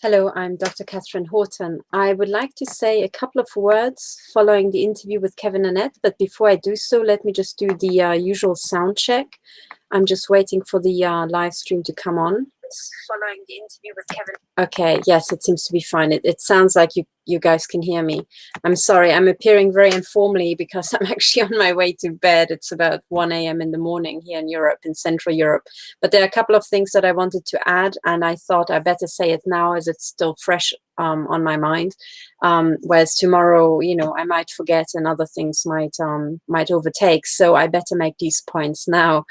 Hello, I'm Dr. Katherine Horton. I would like to say a couple of words following the interview with Kevin Annett, but before I do so, let me just do the usual sound check. I'm just waiting for the live stream to come on. Following the interview with Kevin. Okay, yes, it seems to be fine. It sounds like you guys can hear me. I'm sorry, I'm appearing very informally because I'm actually on my way to bed. It's about 1 a.m. in the morning here in Europe, in Central Europe. But there are a couple of things that I wanted to add, and I thought I better say it now as it's still fresh on my mind. Whereas tomorrow, I might forget and other things might overtake. So I better make these points now.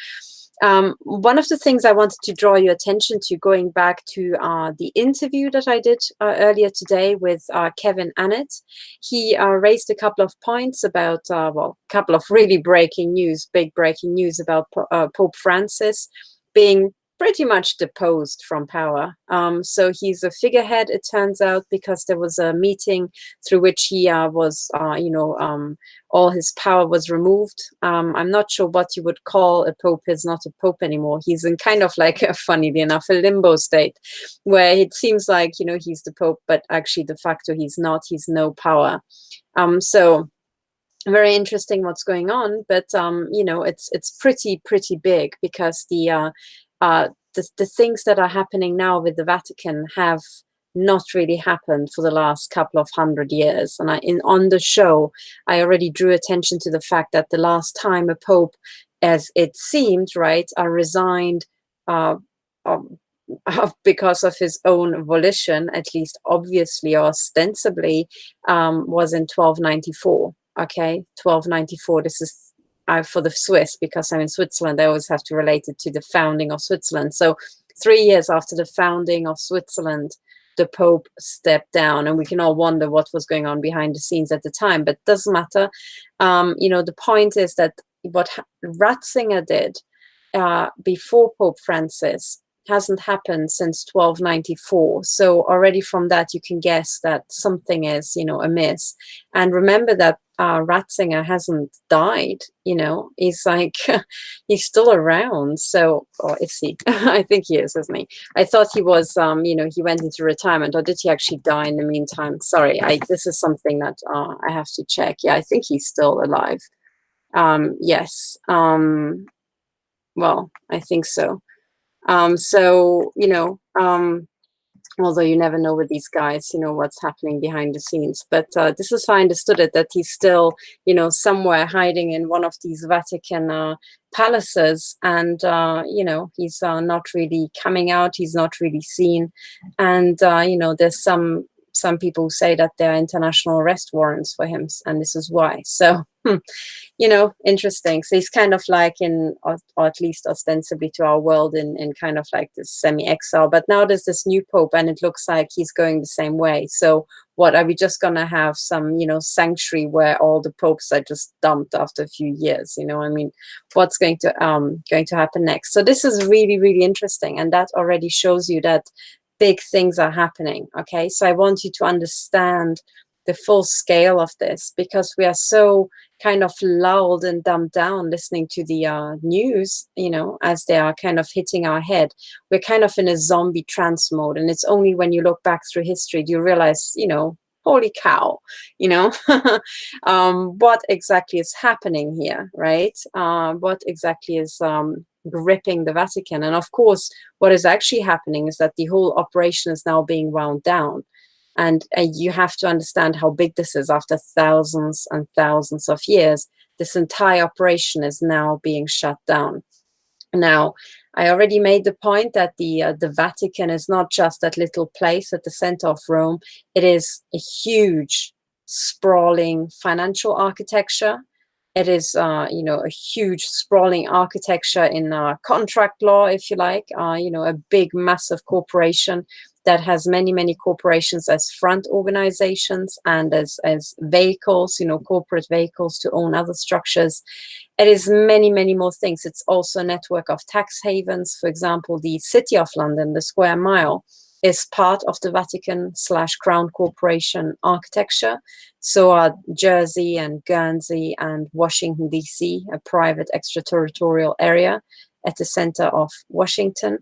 One of the things I wanted to draw your attention to, going back to the interview that I did earlier today with Kevin Annett, he raised a couple of points about, well, a couple of really big breaking news about Pope Francis being pretty much deposed from power. So he's a figurehead, it turns out, because there was a meeting through which he was, all his power was removed. I'm not sure what you would call a pope. Is not a pope anymore. He's in kind of like, funnily enough, a limbo state where it seems like, he's the pope, but actually de facto he's not. He's no power. So very interesting what's going on, but it's pretty big, because the things that are happening now with the Vatican have not really happened for the last couple of 100 years. And on the show, I already drew attention to the fact that the last time a pope, as it seemed, right, resigned because of his own volition, at least obviously or ostensibly, was in 1294. Okay, 1294. This is for the Swiss, because I'm in Switzerland, I always have to relate it to the founding of Switzerland. So 3 years after the founding of Switzerland, the Pope stepped down, and we can all wonder what was going on behind the scenes at the time, but it doesn't matter. The point is that what Ratzinger did before Pope Francis hasn't happened since 1294. So already from that, you can guess that something is, amiss. And remember that Ratzinger hasn't died, he's like, he's still around. So, or is he? I think he is, isn't he? I thought he was, he went into retirement, or did he actually die in the meantime? Sorry, this is something that I have to check. Yeah, I think he's still alive. Yes. Well, I think so. Although you never know with these guys, what's happening behind the scenes. But this is how I understood it, that he's still, somewhere hiding in one of these Vatican palaces. And, he's not really coming out. He's not really seen. And, there's some people who say that there are international arrest warrants for him, and this is why. So, interesting. So he's kind of like or at least ostensibly to our world, in kind of like this semi-exile. But now there's this new pope, and it looks like he's going the same way. So what, are we just going to have some, sanctuary where all the popes are just dumped after a few years? What's going to happen next? So this is really, really interesting. And that already shows you that big things are happening. Okay, so I want you to understand the full scale of this, because we are so kind of lulled and dumbed down listening to the news, as they are kind of hitting our head. We're kind of in a zombie trance mode. And it's only when you look back through history do you realize, holy cow, what exactly is happening here, right? What exactly is gripping the Vatican? And of course, what is actually happening is that the whole operation is now being wound down. And you have to understand how big this is. After thousands and thousands of years, this entire operation is now being shut down. Now, I already made the point that the Vatican is not just that little place at the center of Rome. It is a huge, sprawling financial architecture. It is, a huge, sprawling architecture in contract law, if you like. A big, massive corporation that has many, many corporations as front organizations and as vehicles, corporate vehicles to own other structures. It is many, many more things. It's also a network of tax havens. For example, the City of London, the Square Mile, is part of the Vatican/Crown Corporation architecture. So are Jersey and Guernsey and Washington, D.C., a private extraterritorial area at the center of Washington.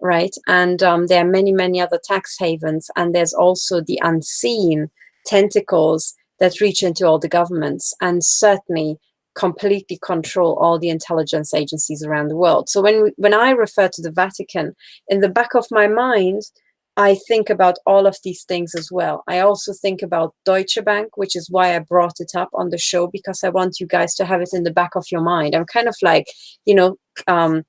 right? And there are many, many other tax havens. And there's also the unseen tentacles that reach into all the governments and certainly completely control all the intelligence agencies around the world. So when I refer to the Vatican, in the back of my mind, I think about all of these things as well. I also think about Deutsche Bank, which is why I brought it up on the show, because I want you guys to have it in the back of your mind. I'm kind of like, you know, kind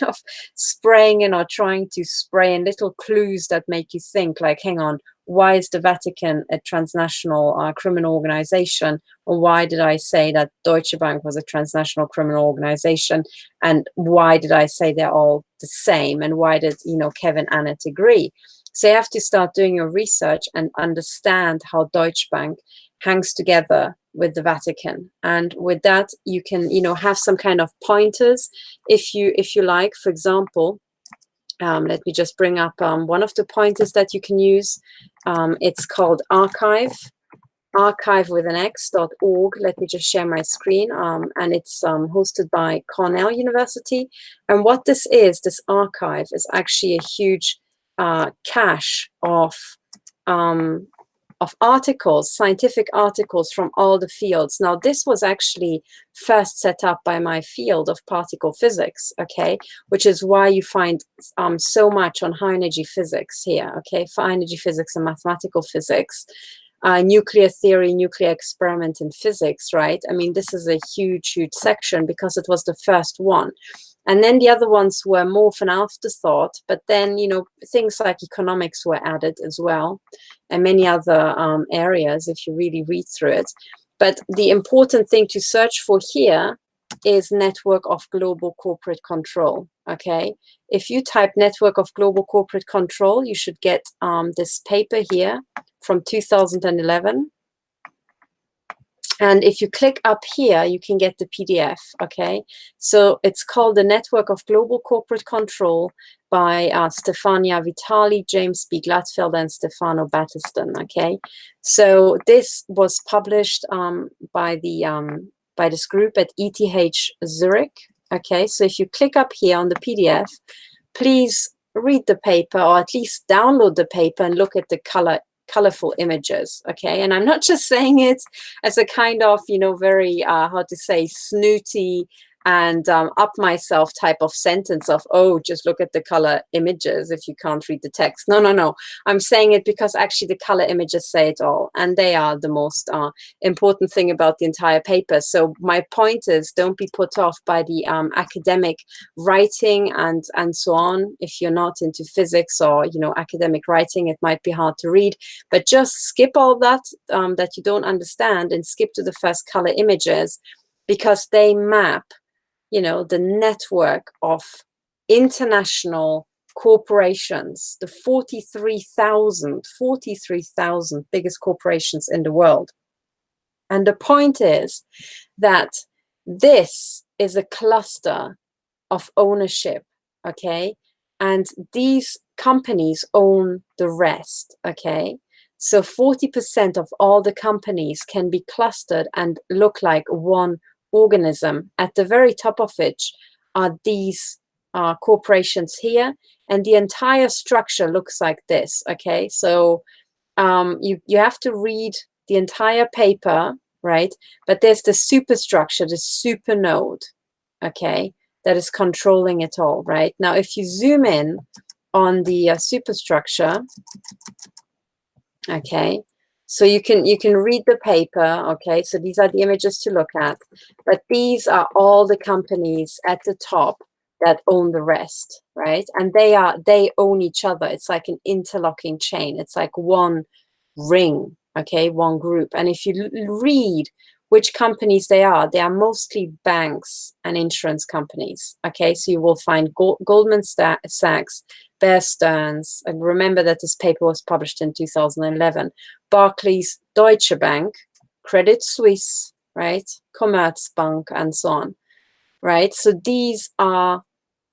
of spraying in or trying to spray in little clues that make you think like, hang on, why is the Vatican a transnational criminal organization? Or why did I say that Deutsche Bank was a transnational criminal organization? And why did I say they're all the same? And why did, you know, Kevin Annett agree? So you have to start doing your research and understand how Deutsche Bank hangs together with the Vatican. And with that, you can, you know, have some kind of pointers if you like. For example, let me just bring up one of the pointers that you can use. It's called archive with an x.org. Let me just share my screen. And it's hosted by Cornell University. And what this archive is actually a huge cache of articles, scientific articles from all the fields. Now, this was actually first set up by my field of particle physics, okay, which is why you find so much on high energy physics here, okay, for high energy physics and mathematical physics, nuclear theory, nuclear experiment in physics, right? I mean, this is a huge, huge section because it was the first one. And then the other ones were more of an afterthought, but then, you know, things like economics were added as well, and many other areas if you really read through it. But the important thing to search for here is network of global corporate control, okay? If you type network of global corporate control, you should get this paper here from 2011. And if you click up here, you can get the PDF, okay? So it's called The Network of Global Corporate Control by Stefania Vitali, James B. Gladfelder, and Stefano Battiston, okay? So this was published by this group at ETH Zurich, okay? So if you click up here on the PDF, please read the paper, or at least download the paper and look at the colorful images, okay? And I'm not just saying it as a kind of, you know, very how to say, snooty and up myself type of sentence of, oh, just look at the color images if you can't read the text. No. I'm saying it because actually the color images say it all, and they are the most important thing about the entire paper. So my point is, don't be put off by the academic writing and so on. If you're not into physics or, you know, academic writing, it might be hard to read, but just skip all that that you don't understand and skip to the first color images, because they map, you know, the network of international corporations, the 43,000 biggest corporations in the world. And the point is that this is a cluster of ownership, okay? And these companies own the rest, okay? So 40% of all the companies can be clustered and look like one organism. At the very top of which are these corporations here, and the entire structure looks like this, okay? So you have to read the entire paper, right? But there's the superstructure, the super node, okay, that is controlling it all, right? Now, if you zoom in on the superstructure, okay, so you can read the paper, okay? So these are the images to look at, but these are all the companies at the top that own the rest, right? And they own each other. It's like an interlocking chain. It's like one ring, okay, one group. And if you read which companies they are mostly banks and insurance companies, okay? So you will find Goldman Sachs, Bear Stearns, and remember that this paper was published in 2011, Barclays, Deutsche Bank, Credit Suisse, right, Commerzbank, and so on, right? So these are,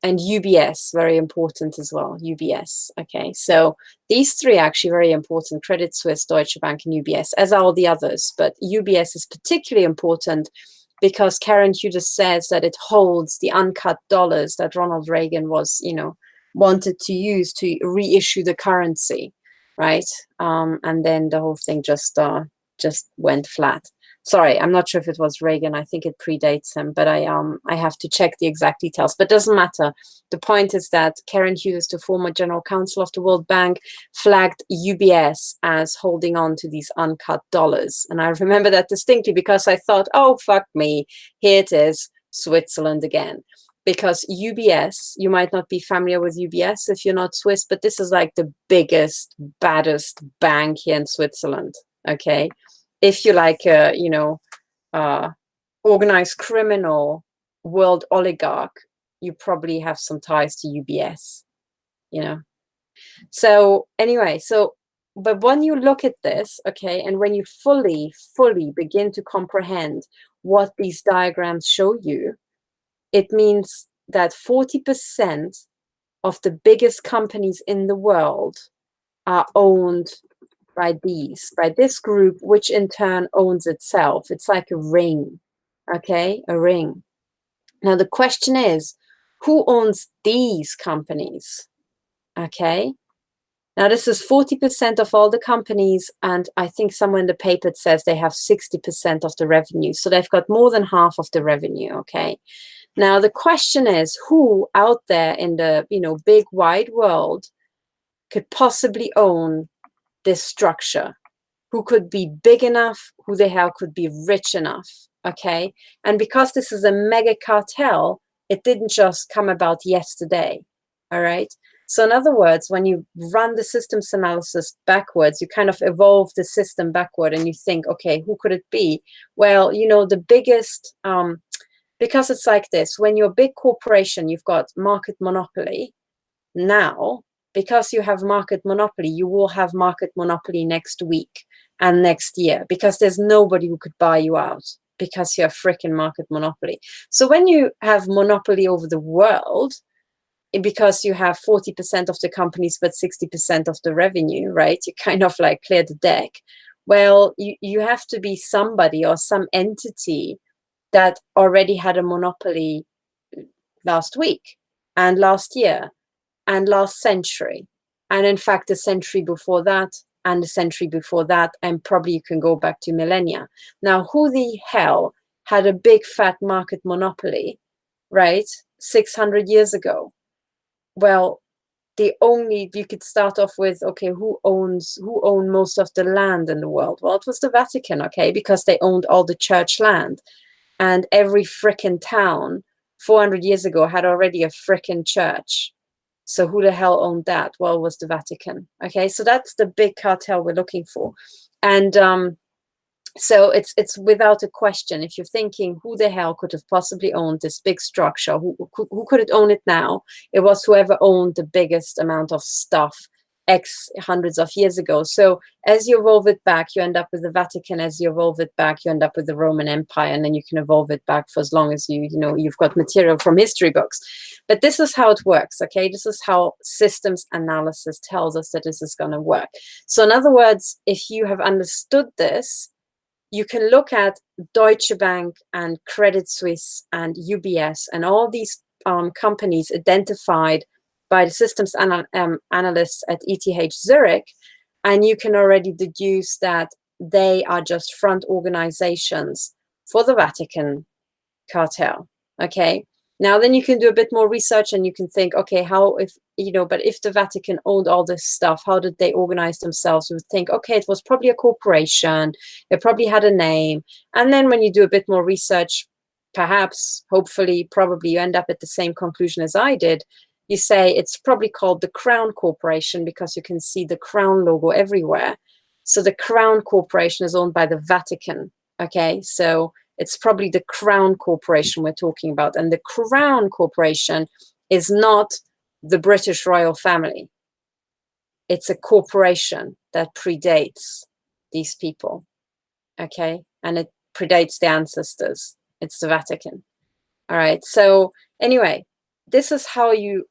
and UBS, very important as well, UBS, okay? So these three are actually very important, Credit Suisse, Deutsche Bank, and UBS, as are all the others, but UBS is particularly important because Karen Hudes says that it holds the uncut dollars that Ronald Reagan was, wanted to use to reissue the currency, right? And then the whole thing just went flat. Sorry, I'm not sure if it was Reagan. I think it predates him, but I have to check the exact details. But it doesn't matter. The point is that Karen Hudes, the former general counsel of the World Bank, flagged UBS as holding on to these uncut dollars. And I remember that distinctly because I thought, oh, fuck me, here it is, Switzerland again. Because UBS, you might not be familiar with UBS if you're not Swiss, but this is like the biggest, baddest bank here in Switzerland, okay? If you like a, organized criminal, world oligarch, you probably have some ties to UBS, So anyway, but when you look at this, okay, and when you fully begin to comprehend what these diagrams show you, it means that 40% of the biggest companies in the world are owned by this group, which in turn owns itself. It's like a ring, okay, a ring. Now the question is, who owns these companies? Okay, now this is 40% of all the companies, and I think somewhere in the paper it says they have 60% of the revenue, so they've got more than half of the revenue. Okay, now the question is, who out there in the big wide world could possibly own this structure? Who could be big enough? Who the hell could be rich enough? Okay, and because this is a mega cartel, it didn't just come about yesterday. All right, so in other words, when you run the systems analysis backwards, you kind of evolve the system backward and you think, okay, who could it be? Well, the biggest, because it's like this, when you're a big corporation, you've got market monopoly. Now, because you have market monopoly, you will have market monopoly next week and next year, because there's nobody who could buy you out because you have freaking market monopoly. So when you have monopoly over the world, because you have 40% of the companies but 60% of the revenue, right? You kind of like clear the deck. Well, you have to be somebody or some entity that already had a monopoly last week and last year and last century, and in fact the century before that and the century before that, and probably you can go back to millennia. Now, who the hell had a big fat market monopoly, right, 600 years ago? Well, you could start off with, okay, who owned most of the land in the world? Well, it was the Vatican, okay, because they owned all the church land, and every frickin' town 400 years ago had already a frickin' church. So who the hell owned that? Well, it was the Vatican. Okay, so that's the big cartel we're looking for. And so it's without a question, if you're thinking who the hell could have possibly owned this big structure, who could it own it now? It was whoever owned the biggest amount of stuff X hundreds of years ago. So as you evolve it back, you end up with the Vatican. As you evolve it back, you end up with the Roman Empire, and then you can evolve it back for as long as you've got material from history books. But this is how it works, okay? This is how systems analysis tells us that this is going to work. So in other words, if you have understood this, you can look at Deutsche Bank and Credit Suisse and UBS and all these companies identified by the systems analysts at ETH Zurich, and you can already deduce that they are just front organizations for the Vatican cartel, okay? Now, then you can do a bit more research and you can think, okay, but if the Vatican owned all this stuff, how did they organize themselves? You would think, okay, it was probably a corporation. It probably had a name. And then when you do a bit more research, perhaps, hopefully, probably you end up at the same conclusion as I did. You say it's probably called the Crown Corporation because you can see the Crown logo everywhere. So the Crown Corporation is owned by the Vatican, okay? So it's probably the Crown Corporation we're talking about. And the Crown Corporation is not the British royal family. It's a corporation that predates these people, okay? And it predates the ancestors. It's the Vatican. All right. So anyway, this is how you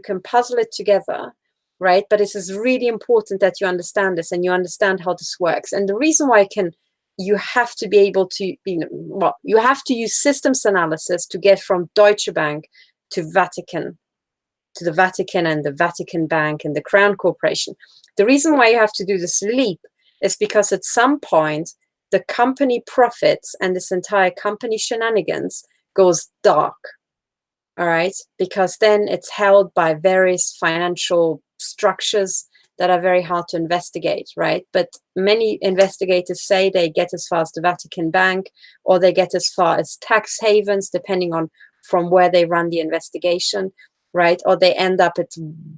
can puzzle it together, right? But this is really important that you understand this and you understand how this works. And the reason why I can you have to be able to, well, you have to use systems analysis to get from Deutsche Bank to Vatican, to the Vatican and the Vatican Bank and the Crown Corporation. The reason why you have to do this leap is because at some point, the company profits and this entire company shenanigans goes dark, all right? Because then it's held by various financial structures that are very hard to investigate, right? But many investigators say they get as far as the Vatican Bank, or they get as far as tax havens, depending on from where they run the investigation, right? Or they end up at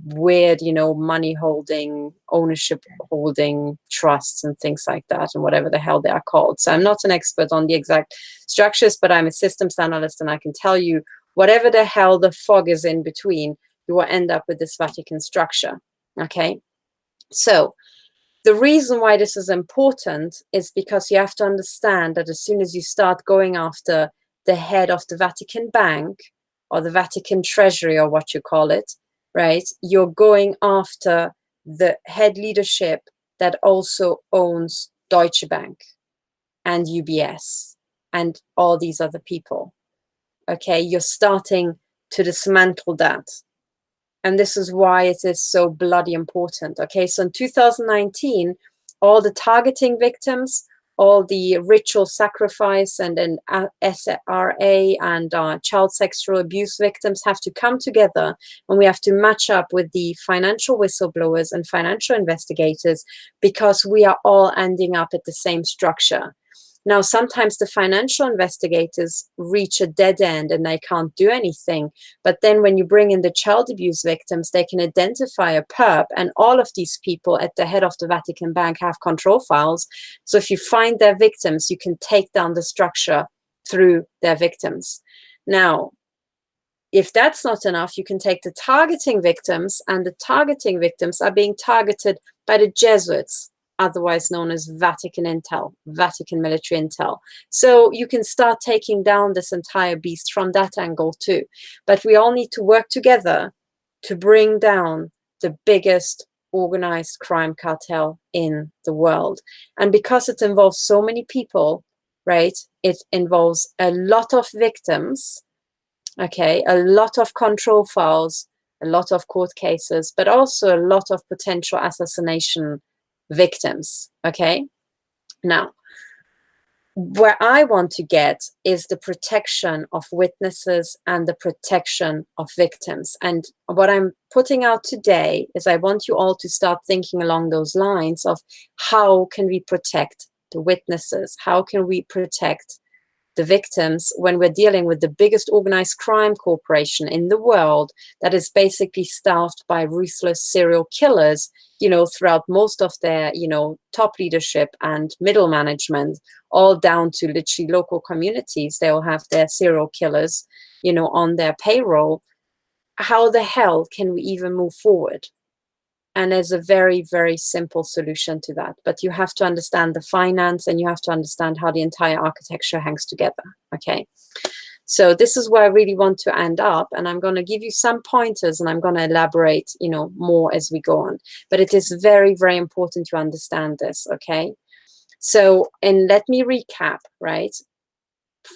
weird, money holding, ownership holding trusts and things like that, and whatever the hell they are called. So I'm not an expert on the exact structures, but I'm a systems analyst, and I can tell you whatever the hell the fog is in between, you will end up with this Vatican structure, okay? So the reason why this is important is because you have to understand that as soon as you start going after the head of the Vatican Bank or the Vatican Treasury, or what you call it, right, you're going after the head leadership that also owns Deutsche Bank and UBS and all these other people. Okay, you're starting to dismantle that. And this is why it is so bloody important. Okay, so in 2019, all the targeting victims, all the ritual sacrifice and then SRA and child sexual abuse victims have to come together, and we have to match up with the financial whistleblowers and financial investigators, because we are all ending up at the same structure. Now, sometimes the financial investigators reach a dead end and they can't do anything. But then when you bring in the child abuse victims, they can identify a perp, and all of these people at the head of the Vatican Bank have control files. So if you find their victims, you can take down the structure through their victims. Now, if that's not enough, you can take the targeting victims, and the targeting victims are being targeted by the Jesuits, otherwise known as Vatican Intel, Vatican Military Intel. So you can start taking down this entire beast from that angle too. But we all need to work together to bring down the biggest organized crime cartel in the world. And because it involves so many people, right, it involves a lot of victims, okay, a lot of control files, a lot of court cases, but also a lot of potential assassination victims, okay? Now, where I want to get is the protection of witnesses and the protection of victims. And what I'm putting out today is I want you all to start thinking along those lines of how can we protect the witnesses? How can we protect the victims when we're dealing with the biggest organized crime corporation in the world that is basically staffed by ruthless serial killers, throughout most of their, top leadership and middle management, all down to literally local communities. They will have their serial killers, on their payroll. How the hell can we even move forward? And there's a very, very simple solution to that. But you have to understand the finance, and you have to understand how the entire architecture hangs together, okay? So this is where I really want to end up, and I'm going to give you some pointers, and I'm going to elaborate, more as we go on. But it is very, very important to understand this, okay? So, and let me recap, right?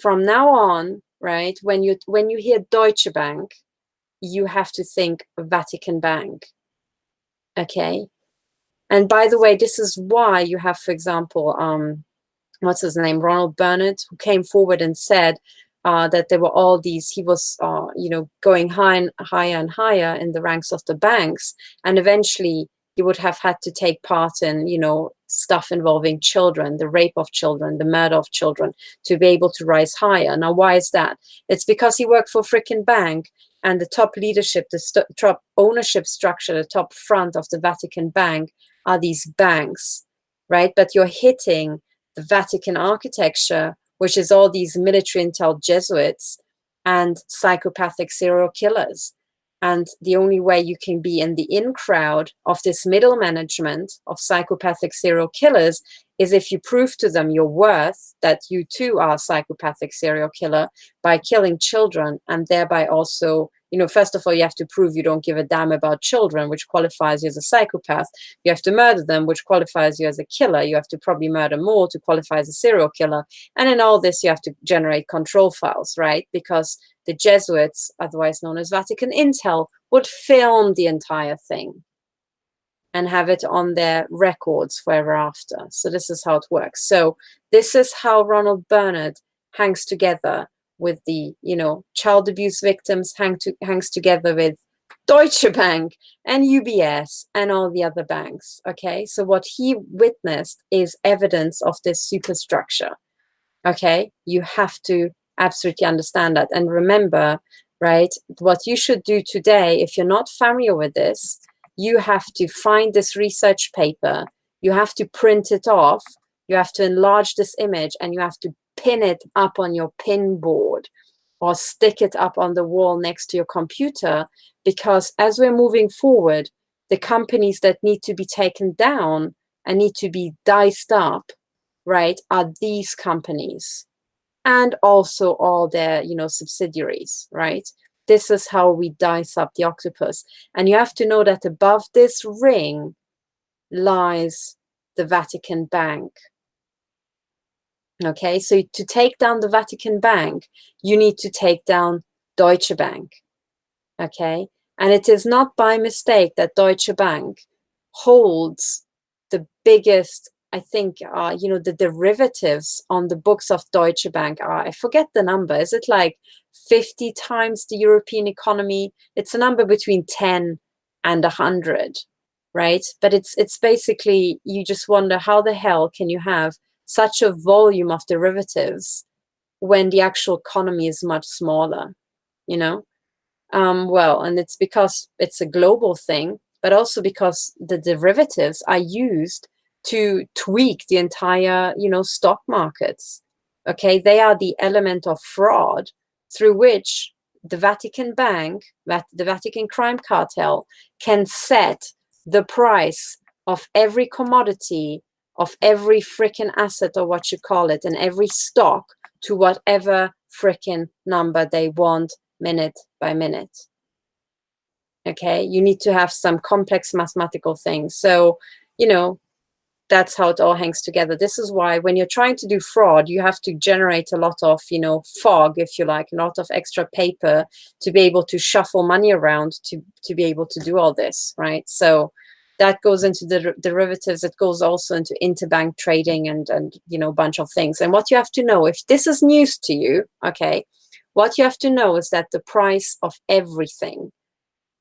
From now on, right, when you hear Deutsche Bank, you have to think Vatican Bank, okay? And by the way, this is why you have, for example, what's his name, Ronald Bernard, who came forward and said that there were all these, he was, going higher and higher in the ranks of the banks. And eventually he would have had to take part in, stuff involving children, the rape of children, the murder of children, to be able to rise higher. Now, why is that? It's because he worked for a freaking bank, and the top leadership, the top ownership structure, the top front of the Vatican Bank are these banks, right? But you're hitting the Vatican architecture, which is all these military intel Jesuits and psychopathic serial killers. And the only way you can be in the in crowd of this middle management of psychopathic serial killers is if you prove to them your worth, that you too are a psychopathic serial killer, by killing children and thereby also, first of all, you have to prove you don't give a damn about children, which qualifies you as a psychopath. You have to murder them, which qualifies you as a killer. You have to probably murder more to qualify as a serial killer. And in all this, you have to generate control files, right? Because the Jesuits, otherwise known as Vatican Intel, would film the entire thing and have it on their records forever after. So this is how it works. So this is how Ronald Bernard hangs together with the, child abuse victims, hangs together with Deutsche Bank and UBS and all the other banks. Okay, so what he witnessed is evidence of this superstructure. Okay, you have to absolutely understand that. And remember, right, what you should do today, if you're not familiar with this, you have to find this research paper, you have to print it off, you have to enlarge this image, and you have to pin it up on your pin board or stick it up on the wall next to your computer, because as we're moving forward, the companies that need to be taken down and need to be diced up, right, are these companies and also all their, subsidiaries, right? This is how we dice up the octopus. And you have to know that above this ring lies the Vatican Bank. Okay, so to take down the Vatican Bank, you need to take down Deutsche Bank. Okay, and it is not by mistake that Deutsche Bank holds the biggest, I think, the derivatives on the books of Deutsche Bank are, I forget the number, is it like 50 times the European economy? It's a number between 10 and 100, right? But it's basically, you just wonder, how the hell can you have such a volume of derivatives when the actual economy is much smaller, Well, and it's because it's a global thing, but also because the derivatives are used to tweak the entire, stock markets. Okay, they are the element of fraud through which the Vatican Bank, the Vatican crime cartel, can set the price of every commodity, of every freaking asset, or what you call it, and every stock to whatever freaking number they want, minute by minute. Okay, you need to have some complex mathematical things. So, that's how it all hangs together. This is why when you're trying to do fraud, you have to generate a lot of, fog, if you like, a lot of extra paper to be able to shuffle money around to be able to do all this, right? So that goes into the derivatives. It goes also into interbank trading and a bunch of things. And what you have to know, if this is news to you, okay, what you have to know is that the price of everything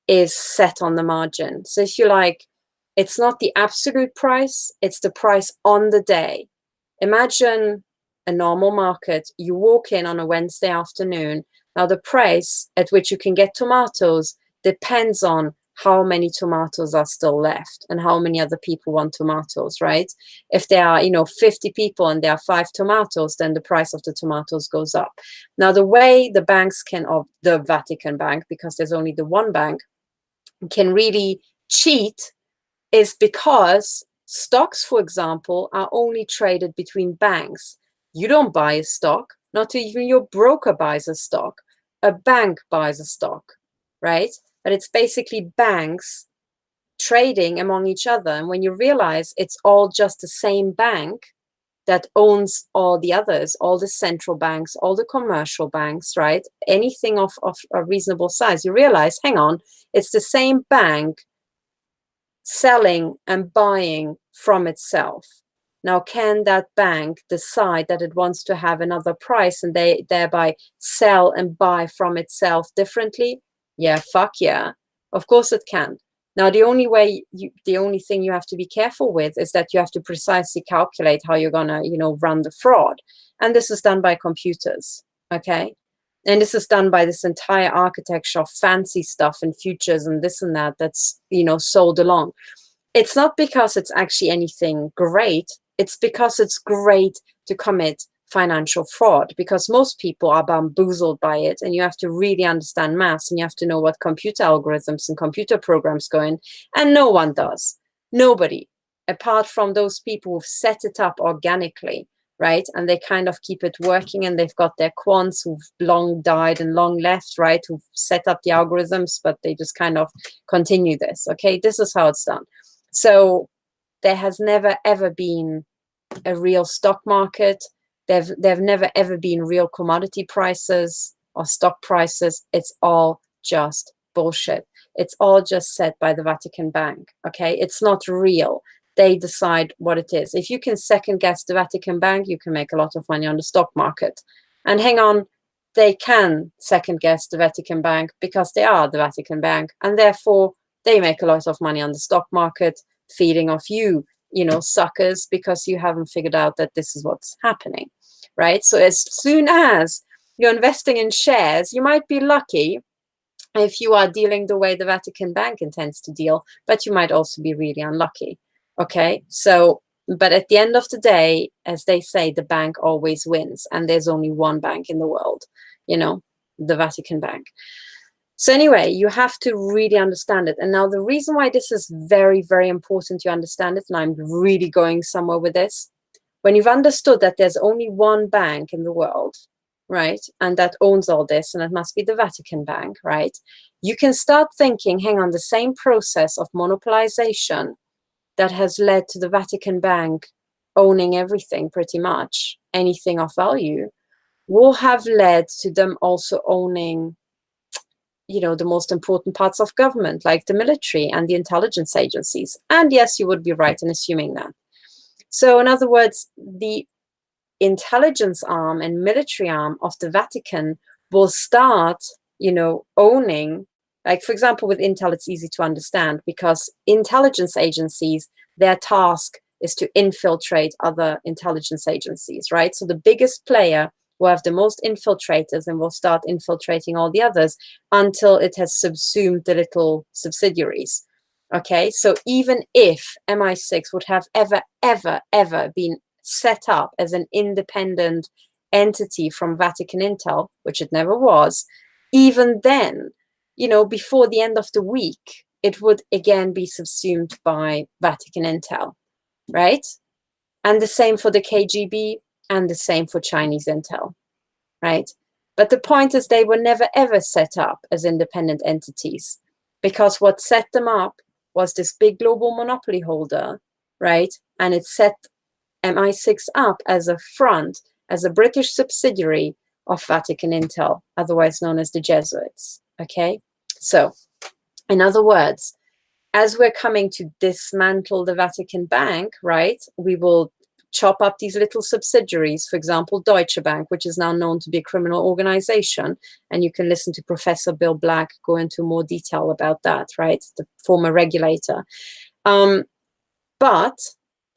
is set on the margin. So if you like, it's not the absolute price, it's the price on the day. Imagine a normal market. You walk in on a Wednesday afternoon. Now, the price at which you can get tomatoes depends on how many tomatoes are still left and how many other people want tomatoes, right? If there are, 50 people and there are 5 tomatoes, then the price of the tomatoes goes up. Now, the way the banks of the Vatican Bank, because there's only the one bank, can really cheat is because stocks, for example, are only traded between banks. You don't buy a stock, not even your broker buys a stock. A bank buys a stock, right? But it's basically banks trading among each other. And when you realize it's all just the same bank that owns all the others, all the central banks, all the commercial banks, right? Anything of a reasonable size, you realize, hang on, it's the same bank selling and buying from itself. Now, can that bank decide that it wants to have another price and they thereby sell and buy from itself differently? Yeah, fuck yeah. Of course it can. Now, the only thing you have to be careful with is that you have to precisely calculate how you're gonna, run the fraud. And this is done by computers, okay? And this is done by this entire architecture of fancy stuff and futures and this and that that's, sold along. It's not because it's actually anything great. It's because it's great to commit financial fraud, because most people are bamboozled by it, and you have to really understand maths and you have to know what computer algorithms and computer programs go in, and no one does. Nobody, apart from those people who've set it up organically, right? And they kind of keep it working, and they've got their quants who've long died and long left, right? Who've set up the algorithms, but they just kind of continue this, okay? This is how it's done. So there has never, ever been a real stock market. There've never, ever been real commodity prices or stock prices. It's all just bullshit. It's all just set by the Vatican Bank, okay? It's not real. They decide what it is. If you can second guess the Vatican Bank, you can make a lot of money on the stock market. And hang on, they can second guess the Vatican Bank because they are the Vatican Bank, and therefore they make a lot of money on the stock market, feeding off you, you know, suckers, because you haven't figured out that this is what's happening, right? So as soon as you're investing in shares, you might be lucky if you are dealing the way the Vatican Bank intends to deal, but you might also be really unlucky. Okay, so, but at the end of the day, as they say, the bank always wins, and there's only one bank in the world, you know, the Vatican Bank. So anyway, you have to really understand it. And now the reason why this is very, very important to understand it, and I'm really going somewhere with this, when you've understood that there's only one bank in the world, right, and that owns all this, and it must be the Vatican Bank, right, you can start thinking, hang on, the same process of monopolization that has led to the Vatican Bank owning everything, pretty much, anything of value, will have led to them also owning, you know, the most important parts of government, like the military and the intelligence agencies. And yes, you would be right in assuming that. So in other words, the intelligence arm and military arm of the Vatican will start, you know, owning, like, for example, with Intel, it's easy to understand because intelligence agencies, their task is to infiltrate other intelligence agencies, right? So the biggest player will have the most infiltrators and will start infiltrating all the others until it has subsumed the little subsidiaries. Okay, so even if MI6 would have ever been set up as an independent entity from Vatican Intel, which it never was, even then, you know, before the end of the week, it would again be subsumed by Vatican Intel, right? And the same for the KGB and the same for Chinese Intel, right? But the point is they were never ever set up as independent entities because what set them up was this big global monopoly holder, right? And it set MI6 up as a front, as a British subsidiary of Vatican Intel, otherwise known as the Jesuits, okay? So, in other words, as we're coming to dismantle the Vatican Bank, right, we will chop up these little subsidiaries, for example, Deutsche Bank, which is now known to be a criminal organization. And you can listen to Professor Bill Black go into more detail about that, right, the former regulator. But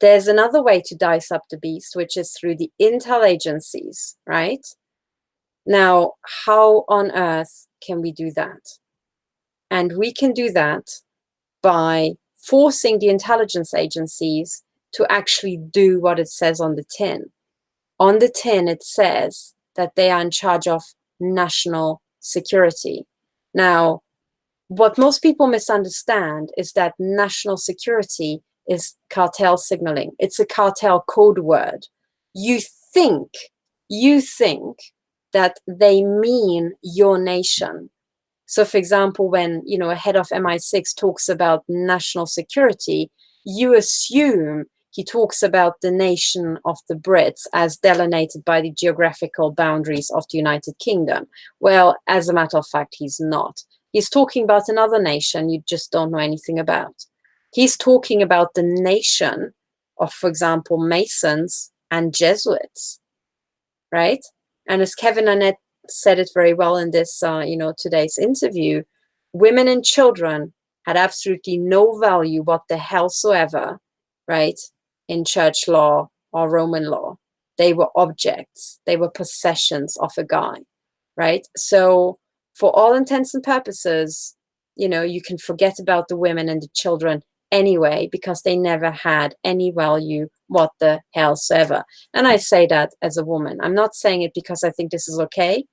there's another way to dice up the beast, which is through the intel agencies, right? Now, how on earth can we do that? And we can do that by forcing the intelligence agencies to actually do what it says on the tin. On the tin, it says that they are in charge of national security. Now, what most people misunderstand is that national security is cartel signaling. It's a cartel code word. You think that they mean your nation. So, for example, when, you know, a head of MI6 talks about national security, you assume he talks about the nation of the Brits as delineated by the geographical boundaries of the United Kingdom. Well, as a matter of fact, he's not. He's talking about another nation you just don't know anything about. He's talking about the nation of, for example, Masons and Jesuits, right? And as Kevin Annett said it very well in this, today's interview, women and children had absolutely no value what the hellsoever, right, in church law or Roman law. They were objects. They were possessions of a guy, right? So for all intents and purposes, you know, you can forget about the women and the children anyway, because they never had any value what the hellsoever. And I say that as a woman. I'm not saying it because I think this is okay.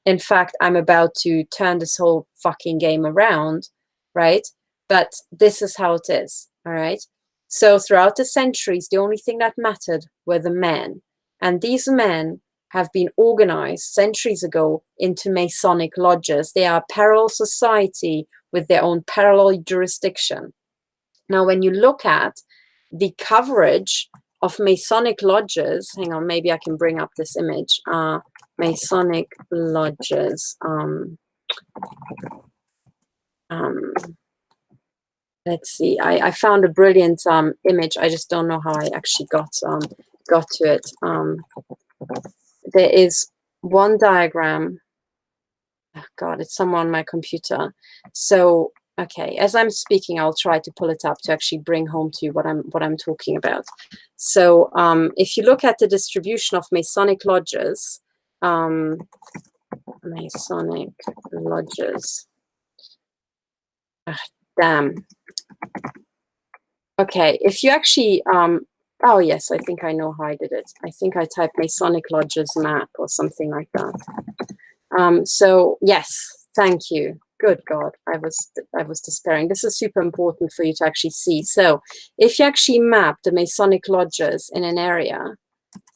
In fact, I'm about to turn this whole fucking game around, right? But this is how it is, all right? So throughout the centuries, the only thing that mattered were the men. And these men have been organized centuries ago into Masonic lodges. They are a parallel society with their own parallel jurisdiction. Now, when you look at the coverage of Masonic lodges, hang on, maybe I can bring up this image. Masonic lodges. Let's see. I found a brilliant image. I just don't know how I actually got to it. There is one diagram. Oh God, it's somewhere on my computer. So okay, as I'm speaking, I'll try to pull it up to actually bring home to you what I'm talking about. So if you look at the distribution of Masonic lodges, Masonic lodges. Damn. Okay, if you actually, oh yes, I think I know how I did it. I think I typed Masonic lodges map or something like that. So yes, thank you. Good God, I was despairing. This is super important for you to actually see. So if you actually map the Masonic lodges in an area,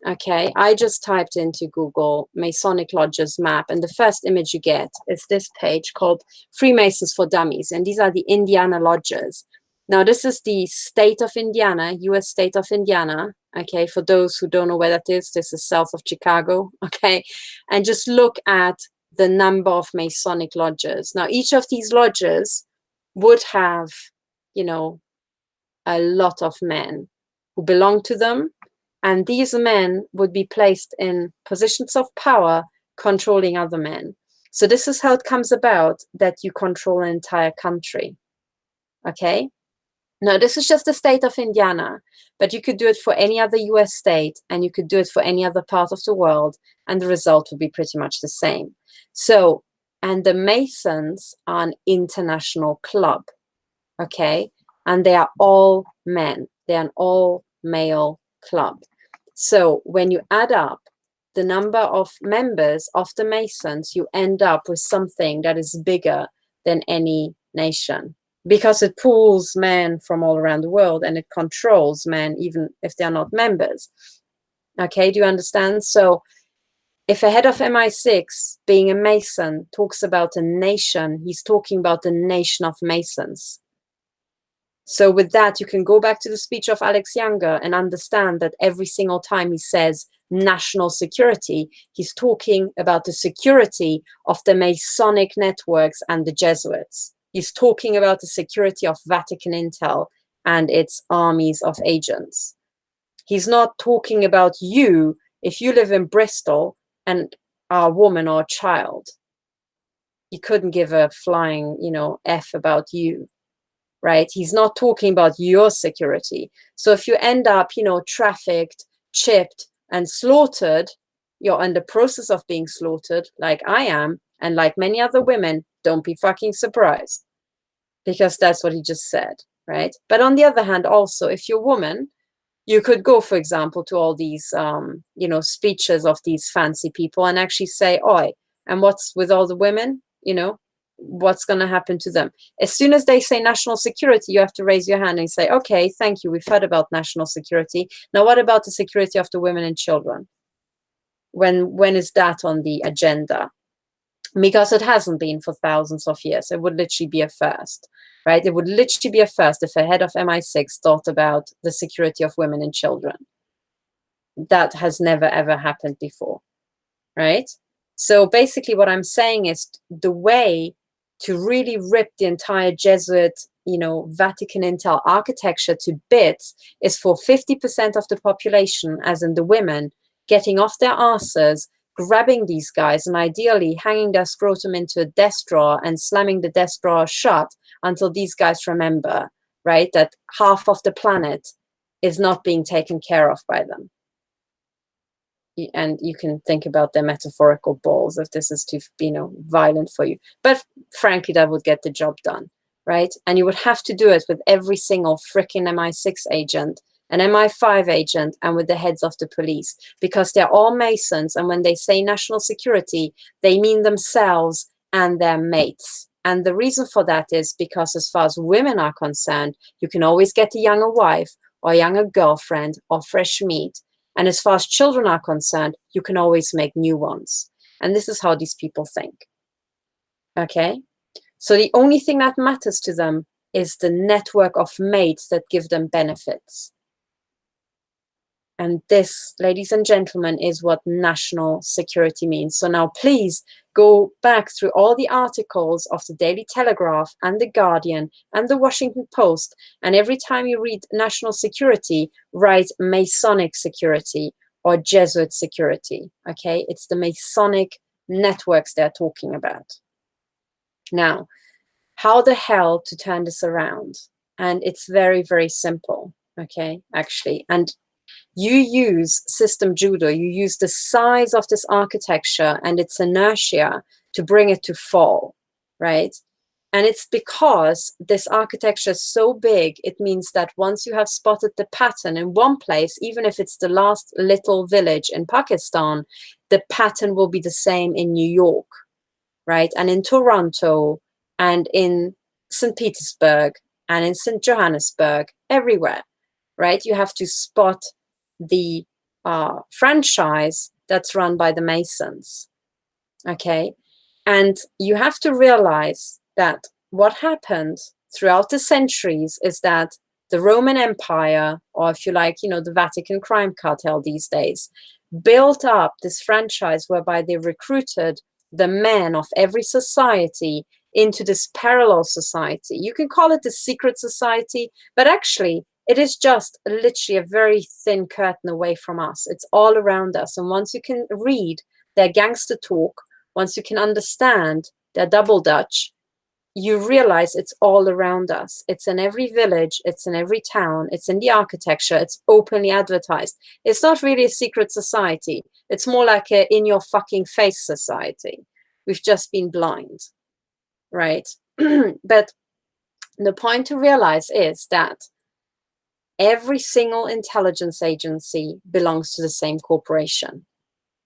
okay, I just typed into Google Masonic lodges map, and the first image you get is this page called Freemasons for Dummies, and these are the Indiana lodges. Now, this is the state of Indiana, US state of Indiana, okay, for those who don't know where that is, this is south of Chicago, okay, and just look at the number of Masonic lodges. Now, each of these lodges would have, you know, a lot of men who belong to them, and these men would be placed in positions of power controlling other men. So this is how it comes about that you control an entire country, okay? Now, this is just the state of Indiana, but you could do it for any other US state, and you could do it for any other part of the world, and the result would be pretty much the same. So, and the Masons are an international club, okay? And they are all men. They're an all-male club. So when you add up the number of members of the Masons, you end up with something that is bigger than any nation, because it pools men from all around the world, and it controls men even if they're not members. Okay, do you understand? So if a head of MI6, being a Mason, talks about a nation, he's talking about the nation of Masons. So with that, you can go back to the speech of Alex Younger and understand that every single time he says national security, he's talking about the security of the Masonic networks and the Jesuits. He's talking about the security of Vatican intel and its armies of agents. He's not talking about you if you live in Bristol and are a woman or a child. He couldn't give a flying, F about you, right? He's not talking about your security. So if you end up, trafficked, chipped, and slaughtered, you're in the process of being slaughtered, like I am, and like many other women, don't be fucking surprised, because that's what he just said, right? But on the other hand, also, if you're a woman, you could go, for example, to all these, speeches of these fancy people and actually say, oi, and what's with all the women, what's going to happen to them? As soon as they say national security, you have to raise your hand and say, okay, thank you. We've heard about national security. Now, what about the security of the women and children? When is that on the agenda? Because it hasn't been for thousands of years. It would literally be a first, right? It would literally be a first if a head of MI6 thought about the security of women and children. That has never, ever happened before, right? So basically what I'm saying is the way to really rip the entire Jesuit, Vatican intel architecture to bits is for 50% of the population, as in the women, getting off their asses, grabbing these guys, and ideally hanging their scrotum into a desk drawer and slamming the desk drawer shut until these guys remember, right, that half of the planet is not being taken care of by them. And you can think about their metaphorical balls if this is too, violent for you. But frankly, that would get the job done, right? And you would have to do it with every single freaking MI6 agent, an MI5 agent, and with the heads of the police, because they're all Masons. And when they say national security, they mean themselves and their mates. And the reason for that is because as far as women are concerned, you can always get a younger wife or a younger girlfriend or fresh meat. And as far as children are concerned, you can always make new ones. And this is how these people think. Okay? So the only thing that matters to them is the network of mates that give them benefits. And this, ladies and gentlemen, is what national security means. So now please go back through all the articles of the Daily Telegraph and the Guardian and the Washington Post. And every time you read national security, write Masonic security or Jesuit security. Okay, it's the Masonic networks they're talking about. Now, how the hell to turn this around? And it's very, very simple. Okay, actually. And you use system judo, you use the size of this architecture and its inertia to bring it to fall, right? And it's because this architecture is so big, it means that once you have spotted the pattern in one place, even if it's the last little village in Pakistan, the pattern will be the same in New York, right? And in Toronto and in St. Petersburg and in St. Johannesburg, everywhere, right? You have to spot the franchise that's run by the Masons, okay? And you have to realize that what happened throughout the centuries is that the Roman Empire, or if you like, you know, the Vatican crime cartel these days, built up this franchise whereby they recruited the men of every society into this parallel society. You can call it the secret society, but actually it is just literally a very thin curtain away from us. It's all around us. And once you can read their gangster talk, once you can understand their double Dutch, you realize it's all around us. It's in every village, it's in every town, it's in the architecture, it's openly advertised. It's not really a secret society. It's more like a in your fucking face society. We've just been blind, right? But the point to realize is that every single intelligence agency belongs to the same corporation,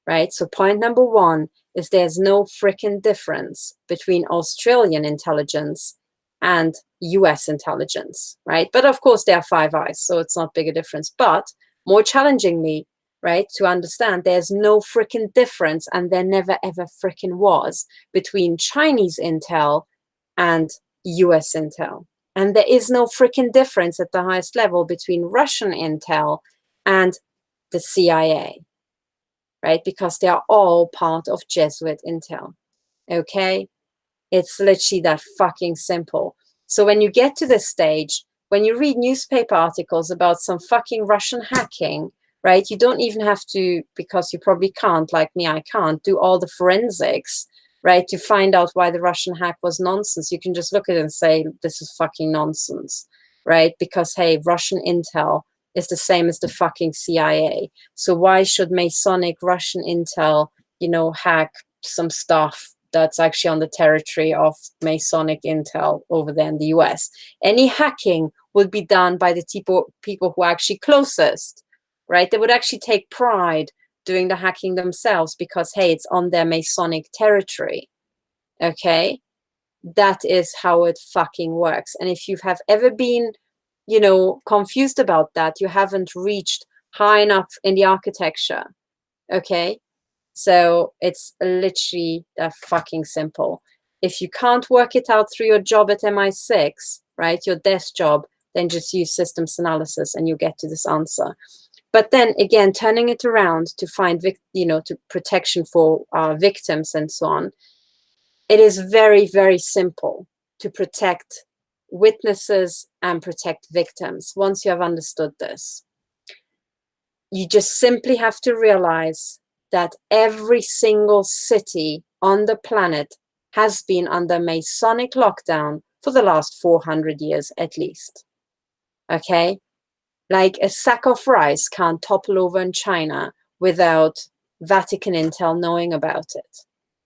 right? So point number one is there's no freaking difference between Australian intelligence and US intelligence, right? But of course there are Five Eyes, so it's not big a difference. But more challengingly, right, to understand there's no freaking difference, and there never ever freaking was, between Chinese intel and US intel. And there is no freaking difference at the highest level between Russian intel and the CIA, right? Because they are all part of Jesuit intel, okay? It's literally that fucking simple. So when you get to this stage, when you read newspaper articles about some fucking Russian hacking, right? You don't even have to, because you probably can't, like me, I can't, do all the forensics, right, to find out why the Russian hack was nonsense. You can just look at it and say, this is fucking nonsense, right? Because, hey, Russian intel is the same as the fucking CIA. So why should Masonic Russian intel, you know, hack some stuff that's actually on the territory of Masonic intel over there in the US? Any hacking would be done by the people who are actually closest, right? They would actually take pride doing the hacking themselves because, hey, it's on their Masonic territory, okay? That is how it fucking works. And if you have ever been, you know, confused about that, you haven't reached high enough in the architecture, okay? So it's literally that fucking simple. If you can't work it out through your job at MI6, right, your desk job, then just use systems analysis and you get to this answer. But then again, turning it around to find, you know, to protection for victims and so on, it is very, very simple to protect witnesses and protect victims once you have understood this. You just simply have to realize that every single city on the planet has been under Masonic lockdown for the last 400 years at least, okay? Like a sack of rice can't topple over in China without Vatican intel knowing about it,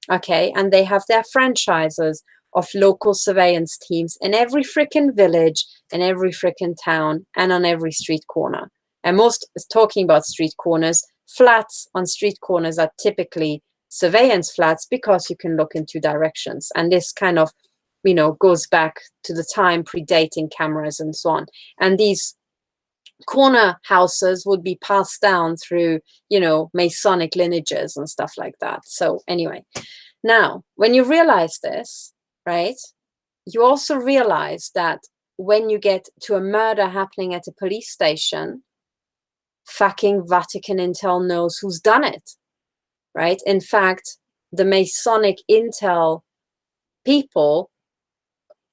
okay? And they have their franchises of local surveillance teams in every freaking village, in every freaking town, and on every street corner. And most, talking about street corners, flats on street corners are typically surveillance flats because you can look in two directions. And this kind of, you know, goes back to the time predating cameras and so on. And these corner houses would be passed down through, you know, Masonic lineages and stuff like that. So anyway, now, when you realize this, right, you also realize that when you get to a murder happening at a police station, fucking Vatican intel knows who's done it, right? In fact, the Masonic intel people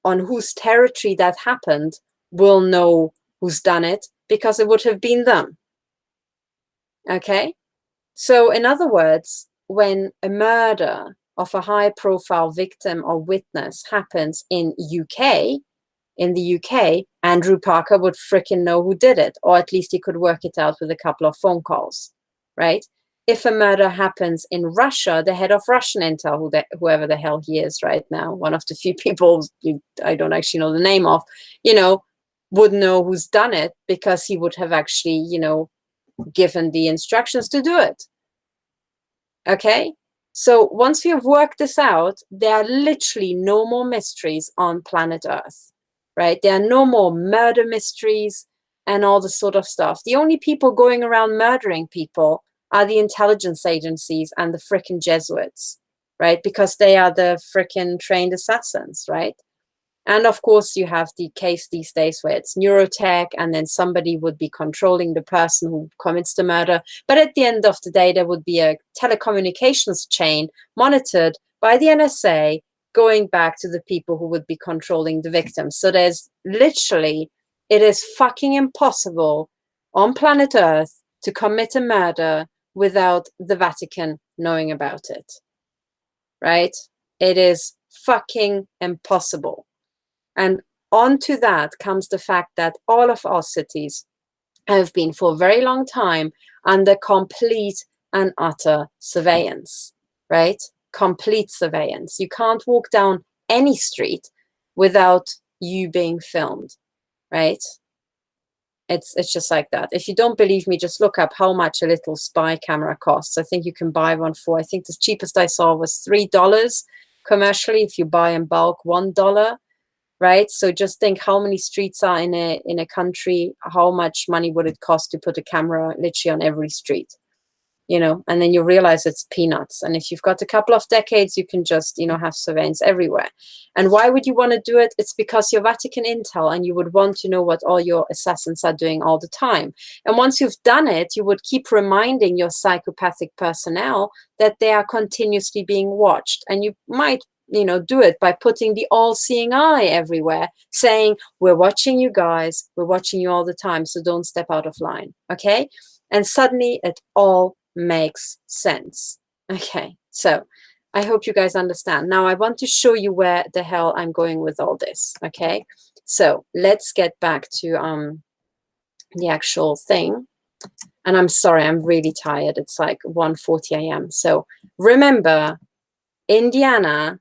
on whose territory that happened will know who's done it because it would have been them. Okay? So in other words, when a murder of a high-profile victim or witness happens in the UK, Andrew Parker would fricking know who did it, or at least he could work it out with a couple of phone calls, right? If a murder happens in Russia, the head of Russian intel, whoever the hell he is right now, one of the few people I don't actually know the name of, you know, would know who's done it because he would have actually, you know, given the instructions to do it. Okay? So once we have worked this out, there are literally no more mysteries on planet Earth, right? There are no more murder mysteries and all this sort of stuff. The only people going around murdering people are the intelligence agencies and the frickin' Jesuits, right? Because they are the frickin' trained assassins, right? And of course, you have the case these days where it's neurotech, and then somebody would be controlling the person who commits the murder. But at the end of the day, there would be a telecommunications chain monitored by the NSA going back to the people who would be controlling the victims. So there's literally, it is fucking impossible on planet Earth to commit a murder without the Vatican knowing about it, right? It is fucking impossible. And onto that comes the fact that all of our cities have been for a very long time under complete and utter surveillance, right? Complete surveillance. You can't walk down any street without you being filmed, right? It's just like that. If you don't believe me, just look up how much a little spy camera costs. I think you can buy one for, I think the cheapest I saw was $3 commercially. If you buy in bulk, $1. Right? So just think how many streets are in a country, how much money would it cost to put a camera literally on every street, you know, and then you realize it's peanuts. And if you've got a couple of decades, you can just, you know, have surveillance everywhere. And why would you want to do it? It's because you're Vatican intel and you would want to know what all your assassins are doing all the time. And once you've done it, you would keep reminding your psychopathic personnel that they are continuously being watched. And you might, you know, do it by putting the all-seeing eye everywhere, saying, we're watching you guys, we're watching you all the time, so don't step out of line, okay? And suddenly it all makes sense. Okay, so I hope you guys understand. Now I want to show you where the hell I'm going with all this, okay? So let's get back to the actual thing. And I'm sorry, I'm really tired. It's like 1:40 a.m. So remember, Indiana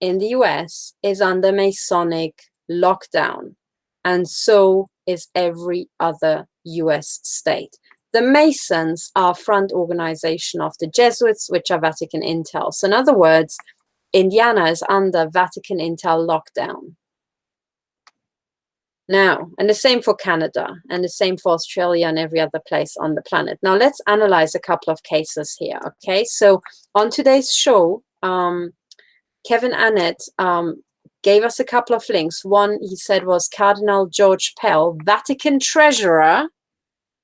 in the US is under Masonic lockdown, and so is every other US state. The Masons are front organization of the Jesuits, which are Vatican intel. So in other words, Indiana is under Vatican intel lockdown. Now, and the same for Canada, and the same for Australia and every other place on the planet. Now let's analyze a couple of cases here, okay? So on today's show, Kevin Annett gave us a couple of links. One, he said, was Cardinal George Pell, Vatican treasurer,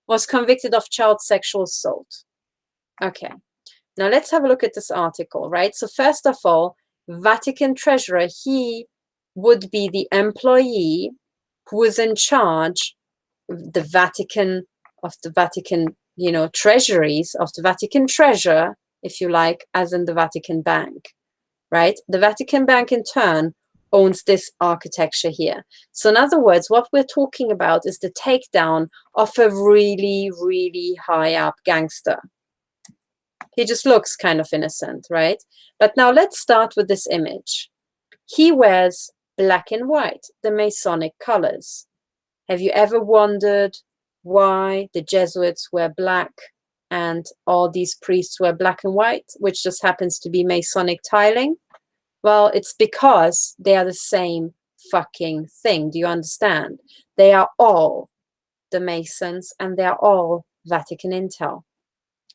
was convicted of child sexual assault. Okay, now let's have a look at this article, right? So first of all, Vatican treasurer, he would be the employee who is in charge of the Vatican, you know, treasuries, of the Vatican treasure, if you like, as in the Vatican Bank. Right? The Vatican Bank in turn owns this architecture here. So in other words, what we're talking about is the takedown of a really, really high up gangster. He just looks kind of innocent, right? But now let's start with this image. He wears black and white, the Masonic colors. Have you ever wondered why the Jesuits wear black and all these priests wear black and white, which just happens to be Masonic tiling? Well, it's because they are the same fucking thing. Do you understand? They are all the Masons, and they're all Vatican intel.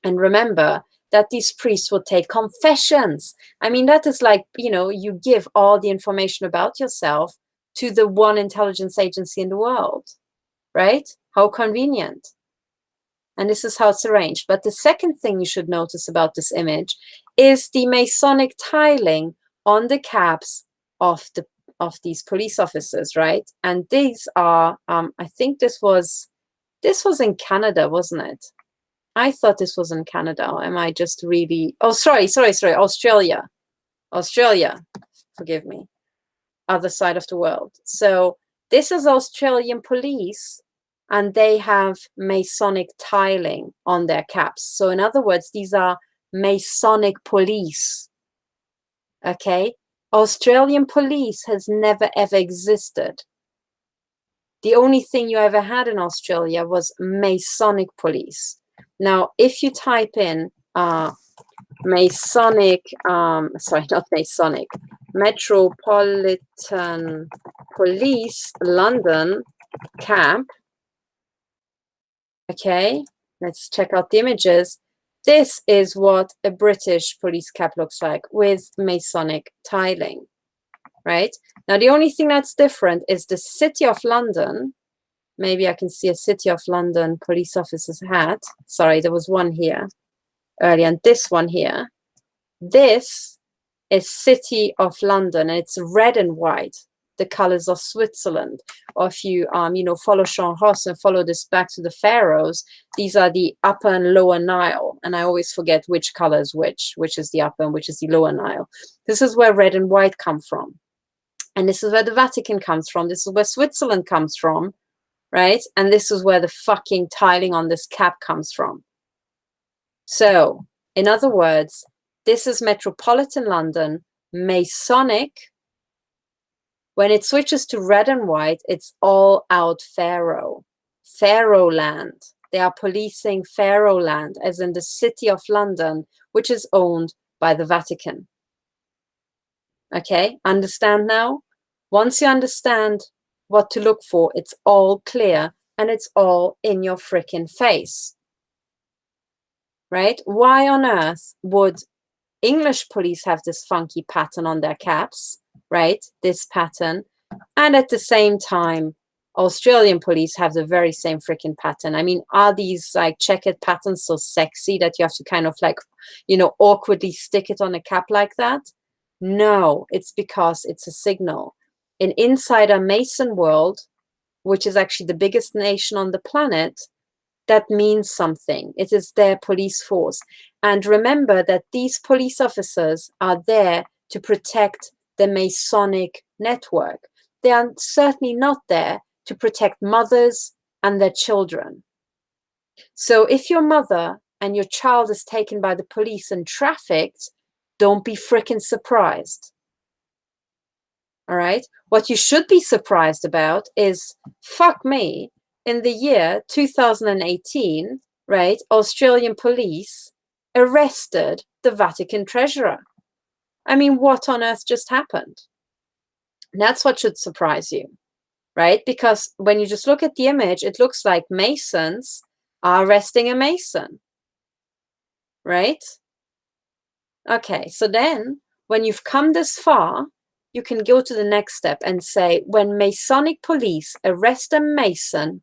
And remember that these priests will take confessions. I mean, that is like, you know, you give all the information about yourself to the one intelligence agency in the world, right? How convenient. And this is how it's arranged. But the second thing you should notice about this image is the Masonic tiling on the caps of these police officers, right? And these are, I think this was in Canada, wasn't it? I thought this was in Canada. Am I just really... Oh, sorry. Australia. Forgive me. Other side of the world. So this is Australian police, and they have Masonic tiling on their caps. So in other words, these are Masonic police. Okay? Australian police has never, ever existed. The only thing you ever had in Australia was Masonic police. Now, if you type in Masonic, sorry, not Masonic, Metropolitan Police London cap, okay, let's check out the images. This is what a British police cap looks like with Masonic tiling, right? Now, the only thing that's different is the City of London. Maybe I can see a City of London police officer's hat. Sorry, there was one here earlier, and this one here. This is City of London, and it's red and white, the colors of Switzerland. Or if you, follow Sean Ross and follow this back to the Pharaohs, these are the Upper and Lower Nile. And I always forget which color is which is the Upper and which is the Lower Nile. This is where red and white come from. And this is where the Vatican comes from. This is where Switzerland comes from. Right? And this is where the fucking tiling on this cap comes from. So, in other words, this is Metropolitan London, Masonic. When it switches to red and white, it's all out Pharaoh. Pharaoh land. They are policing Pharaoh land, as in the City of London, which is owned by the Vatican. Okay, understand now? Once you understand what to look for, it's all clear and it's all in your freaking face, right? Why on earth would English police have this funky pattern on their caps, right? This pattern. And at the same time, Australian police have the very same freaking pattern. I mean, are these like checkered patterns so sexy that you have to kind of like, awkwardly stick it on a cap like that? No, it's because it's a signal. In Insider Mason world, which is actually the biggest nation on the planet, that means something. It is their police force. And remember that these police officers are there to protect the Masonic network. They are certainly not there to protect mothers and their children. So if your mother and your child is taken by the police and trafficked, don't be freaking surprised. All right. What you should be surprised about is, fuck me, in the year 2018, right, Australian police arrested the Vatican treasurer. I mean, what on earth just happened? And that's what should surprise you, right? Because when you just look at the image, it looks like Masons are arresting a Mason, right? Okay, so then when you've come this far, you can go to the next step and say, when Masonic police arrest a Mason,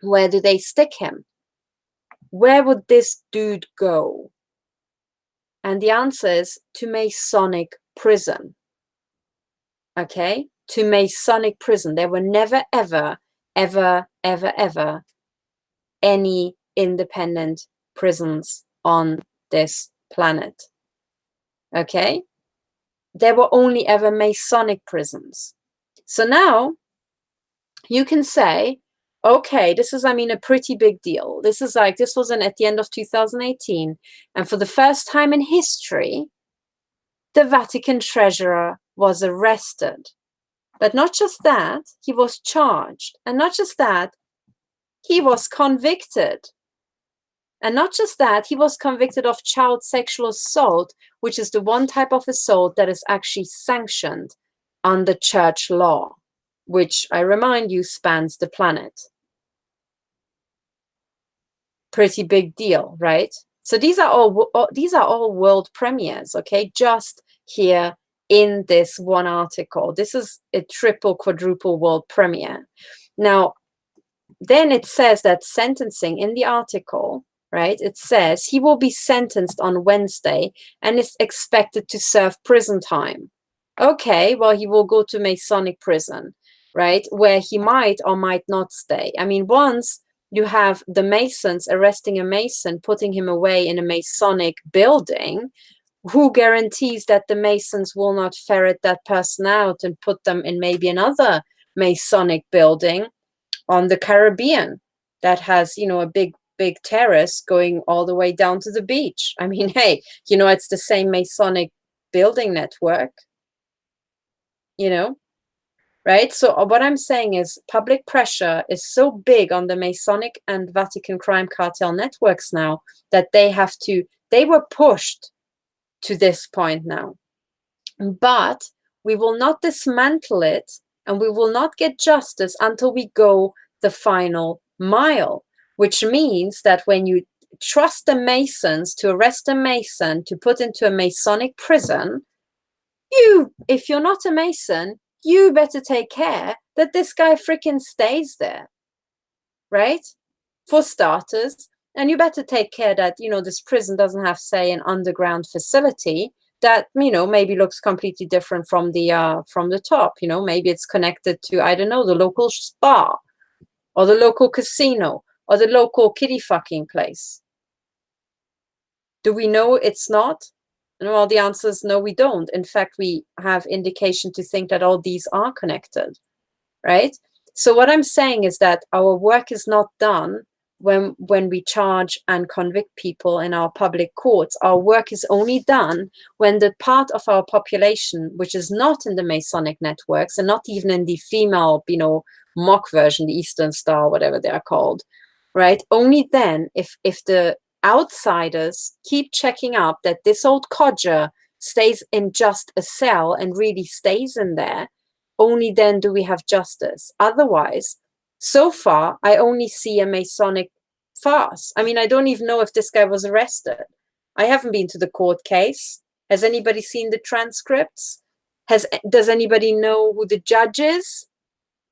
where do they stick him? Where would this dude go? And the answer is to Masonic prison. Okay? To Masonic prison. There were never, ever, ever, ever, ever any independent prisons on this planet. Okay? There were only ever Masonic prisons. So now you can say, okay, this is, a pretty big deal. This is like, this was at the end of 2018. And for the first time in history, the Vatican treasurer was arrested. But not just that, he was charged. And not just that, he was convicted. And not just that, he was convicted of child sexual assault, which is the one type of assault that is actually sanctioned under church law, which I remind you spans the planet. Pretty big deal, right? So these are all world premieres, okay? Just here in this one article. This is a triple, quadruple world premiere. Now, then it says that sentencing in the article, right? It says he will be sentenced on Wednesday and is expected to serve prison time. Okay, well, he will go to Masonic prison, right? Where he might or might not stay. I mean, once you have the Masons arresting a Mason, putting him away in a Masonic building, who guarantees that the Masons will not ferret that person out and put them in maybe another Masonic building on the Caribbean that has, a big terrace going all the way down to the beach? I mean, hey, it's the same Masonic building network, right? So what I'm saying is public pressure is so big on the Masonic and Vatican crime cartel networks now that they were pushed to this point now. But we will not dismantle it, and we will not get justice until we go the final mile, which means that when you trust the Masons to arrest a Mason to put into a Masonic prison, if you're not a Mason, you better take care that this guy freaking stays there, right? For starters. And you better take care that, this prison doesn't have, say, an underground facility that, maybe looks completely different from the top. Maybe it's connected to, I don't know, the local spa or the local casino or the local kiddie fucking place. Do we know it's not? Well, the answer is no, we don't. In fact, we have indication to think that all these are connected, right? So what I'm saying is that our work is not done when we charge and convict people in our public courts. Our work is only done when the part of our population, which is not in the Masonic networks and not even in the female, mock version, the Eastern Star, whatever they are called, right? Only then, if the outsiders keep checking up that this old codger stays in just a cell and really stays in there, only then do we have justice. Otherwise, so far, I only see a Masonic farce. I mean, I don't even know if this guy was arrested. I haven't been to the court case. Has anybody seen the transcripts? Does anybody know who the judge is?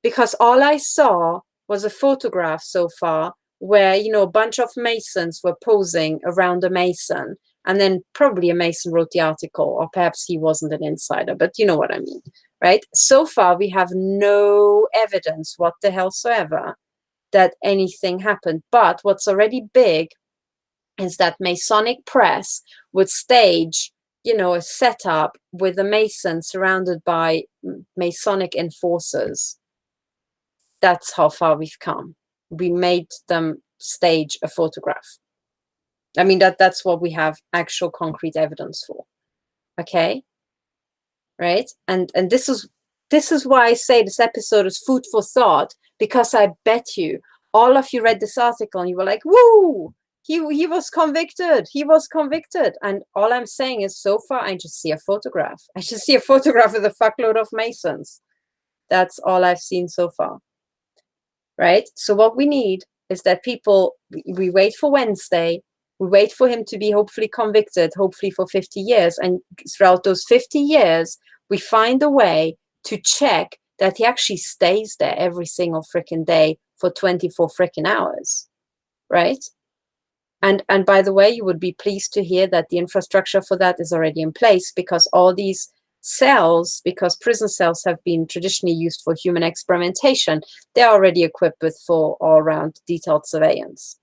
Because all I saw was a photograph so far where, a bunch of Masons were posing around a Mason. And then probably a Mason wrote the article, or perhaps he wasn't an insider, but you know what I mean, right? So far, we have no evidence whatsoever that anything happened. But what's already big is that Masonic press would stage, a setup with a Mason surrounded by Masonic enforcers. That's how far we've come. We made them stage a photograph. I mean, that's what we have actual concrete evidence for. Okay, right? And this is why I say this episode is food for thought, because I bet you all of you read this article and you were like, woo, he was convicted. He was convicted. And all I'm saying is, so far, I just see a photograph. I just see a photograph with a fuckload of Masons. That's all I've seen so far. Right? So what we need is that we wait for Wednesday. We wait for him to be hopefully convicted, hopefully for 50 years. And throughout those 50 years, we find a way to check that he actually stays there every single freaking day for 24 freaking hours, right? And by the way, you would be pleased to hear that the infrastructure for that is already in place, because all these cells, because prison cells have been traditionally used for human experimentation, they're already equipped with full all-round detailed surveillance,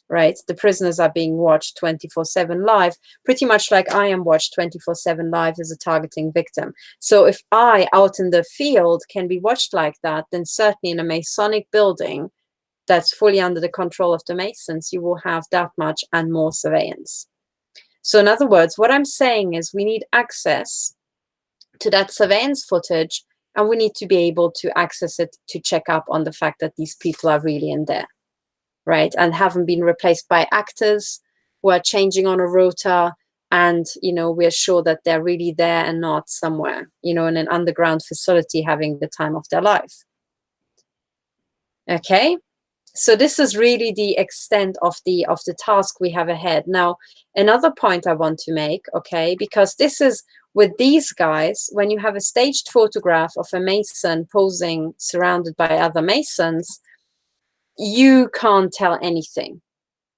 right? The prisoners are being watched 24/7 live, pretty much like I am watched 24/7 live as a targeting victim. So if I, out in the field, can be watched like that, then certainly in a Masonic building that's fully under the control of the Masons, you will have that much and more surveillance. So in other words, what I'm saying is we need access to that surveillance footage, and we need to be able to access it to check up on the fact that these people are really in there, right? And haven't been replaced by actors who are changing on a rota, and, we're sure that they're really there and not somewhere, in an underground facility having the time of their life. Okay? So this is really the extent of the task we have ahead. Now, another point I want to make, okay, because this is with these guys, when you have a staged photograph of a Mason posing surrounded by other Masons, you can't tell anything,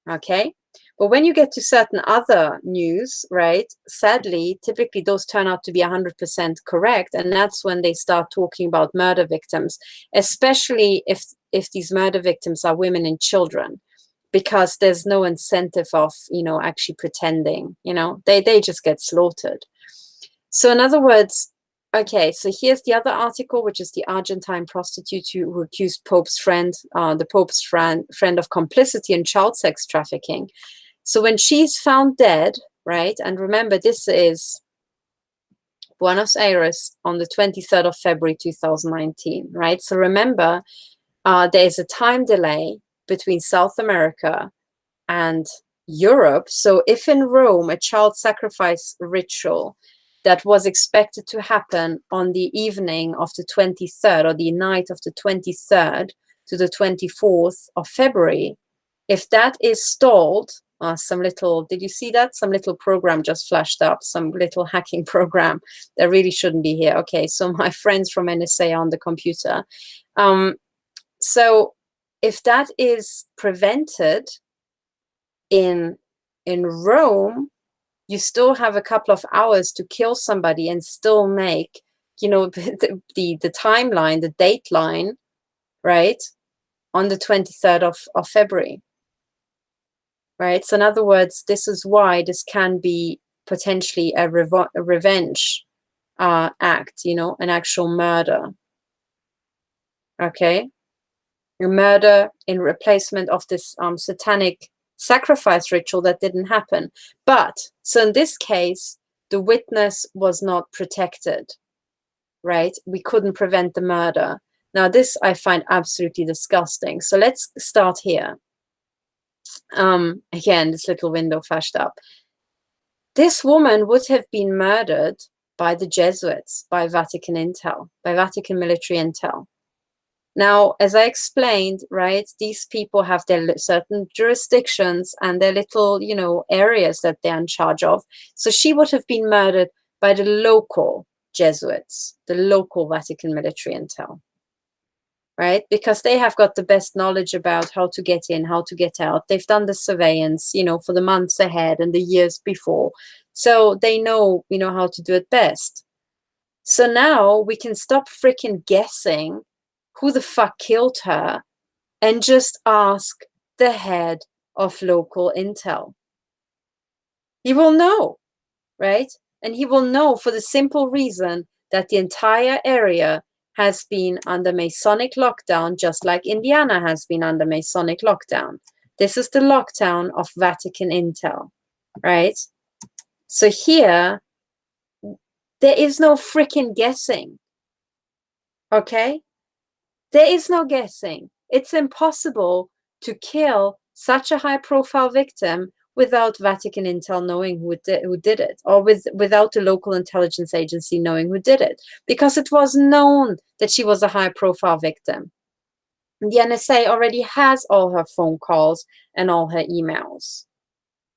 okay? But when you get to certain other news, right, sadly, typically those turn out to be 100% correct. And that's when they start talking about murder victims, especially if these murder victims are women and children, because there's no incentive of, actually pretending, they just get slaughtered. So in other words, okay, so here's the other article, which is the Argentine prostitute who accused Pope's friend, the Pope's friend of complicity in child sex trafficking. So when she's found dead, right, and remember, this is Buenos Aires on the 23rd of February, 2019, right? So remember, there's a time delay between South America and Europe. So if in Rome, a child sacrifice ritual that was expected to happen on the evening of the 23rd or the night of the 23rd to the 24th of February, if that is stalled, did you see that? Some little program just flashed up, some little hacking program that really shouldn't be here. Okay, so my friends from NSA are on the computer. So if that is prevented in Rome, you still have a couple of hours to kill somebody and still make, the timeline, the date line, right, on the 23rd of February. Right. So in other words, this is why this can be potentially a revenge act, an actual murder. Okay. A murder in replacement of this satanic sacrifice ritual that didn't happen. But so in this case, the witness was not protected. Right. We couldn't prevent the murder. Now, this I find absolutely disgusting. So let's start here. Again, this little window flashed up. This woman would have been murdered by the Jesuits, by Vatican intel, by Vatican military intel. Now, as I explained, right, these people have their certain jurisdictions and their little, areas that they're in charge of. So she would have been murdered by the local Jesuits, the local Vatican military intel. Right? Because they have got the best knowledge about how to get in, how to get out. They've done the surveillance, for the months ahead and the years before. So they know, how to do it best. So now we can stop freaking guessing who the fuck killed her and just ask the head of local intel. He will know, right? And he will know for the simple reason that the entire area has been under Masonic lockdown, just like Indiana has been under Masonic lockdown. This is the lockdown of Vatican intel, right? So here, there is no freaking guessing, okay? There is no guessing. It's impossible to kill such a high-profile victim without Vatican intel knowing who did it, or without the local intelligence agency knowing who did it, because it was known that she was a high-profile victim. The NSA already has all her phone calls and all her emails,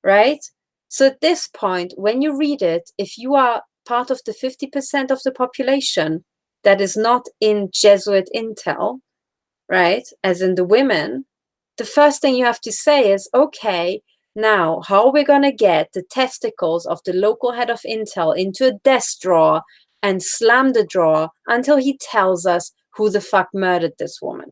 right? So at this point, when you read it, if you are part of the 50% of the population that is not in Jesuit intel, right, as in the women, the first thing you have to say is, okay, now, how are we going to get the testicles of the local head of intel into a desk drawer and slam the drawer until he tells us who the fuck murdered this woman?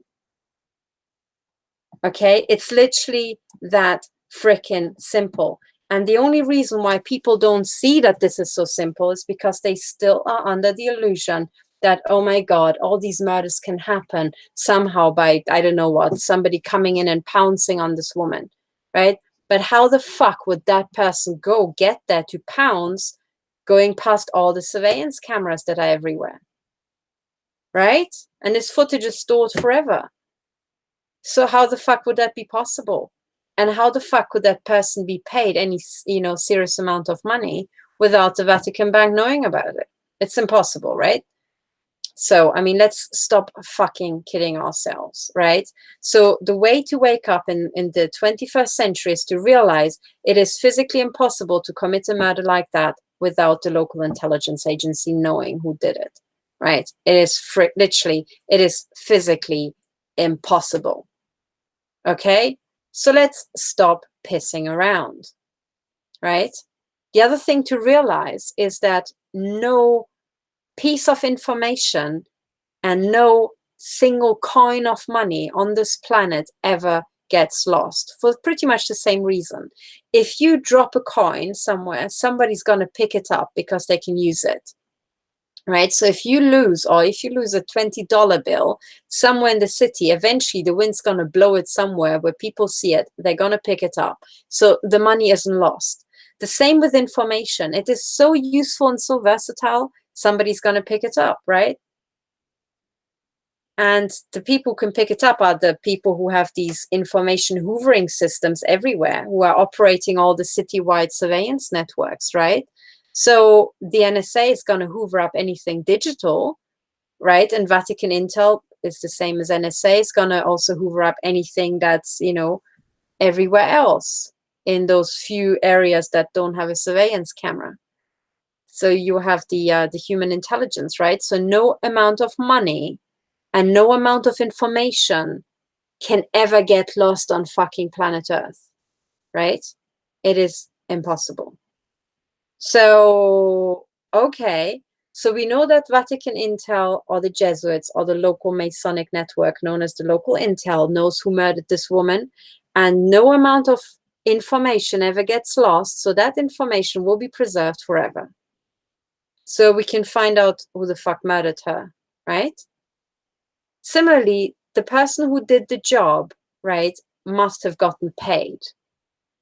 Okay, it's literally that freaking simple. And the only reason why people don't see that this is so simple is because they still are under the illusion that, oh my God, all these murders can happen somehow by, I don't know what, somebody coming in and pouncing on this woman, right? But how the fuck would that person get there to pounce, going past all the surveillance cameras that are everywhere, right? And this footage is stored forever. So how the fuck would that be possible? And how the fuck could that person be paid any, serious amount of money without the Vatican Bank knowing about it? It's impossible, right? So, I mean, let's stop fucking kidding ourselves, right? So the way to wake up in the 21st century is to realize it is physically impossible to commit a murder like that without the local intelligence agency knowing who did it, right? It is literally, it is physically impossible. Okay? So let's stop pissing around, right? The other thing to realize is that no piece of information and no single coin of money on this planet ever gets lost for pretty much the same reason. If you drop a coin somewhere, somebody's going to pick it up because they can use it, right? So if you lose, or if you lose a $20 bill somewhere in the city, eventually the wind's going to blow it somewhere where people see it. They're going to pick it up. So the money isn't lost. The same with information. It is so useful and so versatile. Somebody's going to pick it up, right? And the people who can pick it up are the people who have these information hoovering systems everywhere, who are operating all the citywide surveillance networks, right? So the NSA is going to hoover up anything digital, right? And Vatican Intel is the same as NSA. It's going to also hoover up anything that's, you know, everywhere else in those few areas that don't have a surveillance camera. So you have the human intelligence, right? So no amount of money and no amount of information can ever get lost on fucking planet Earth, right? It is impossible. So, okay. So we know that Vatican Intel or the Jesuits or the local Masonic network known as the local Intel knows who murdered this woman, and no amount of information ever gets lost. So that information will be preserved forever. So we can find out who the fuck murdered her, right? Similarly, the person who did the job, right, must have gotten paid.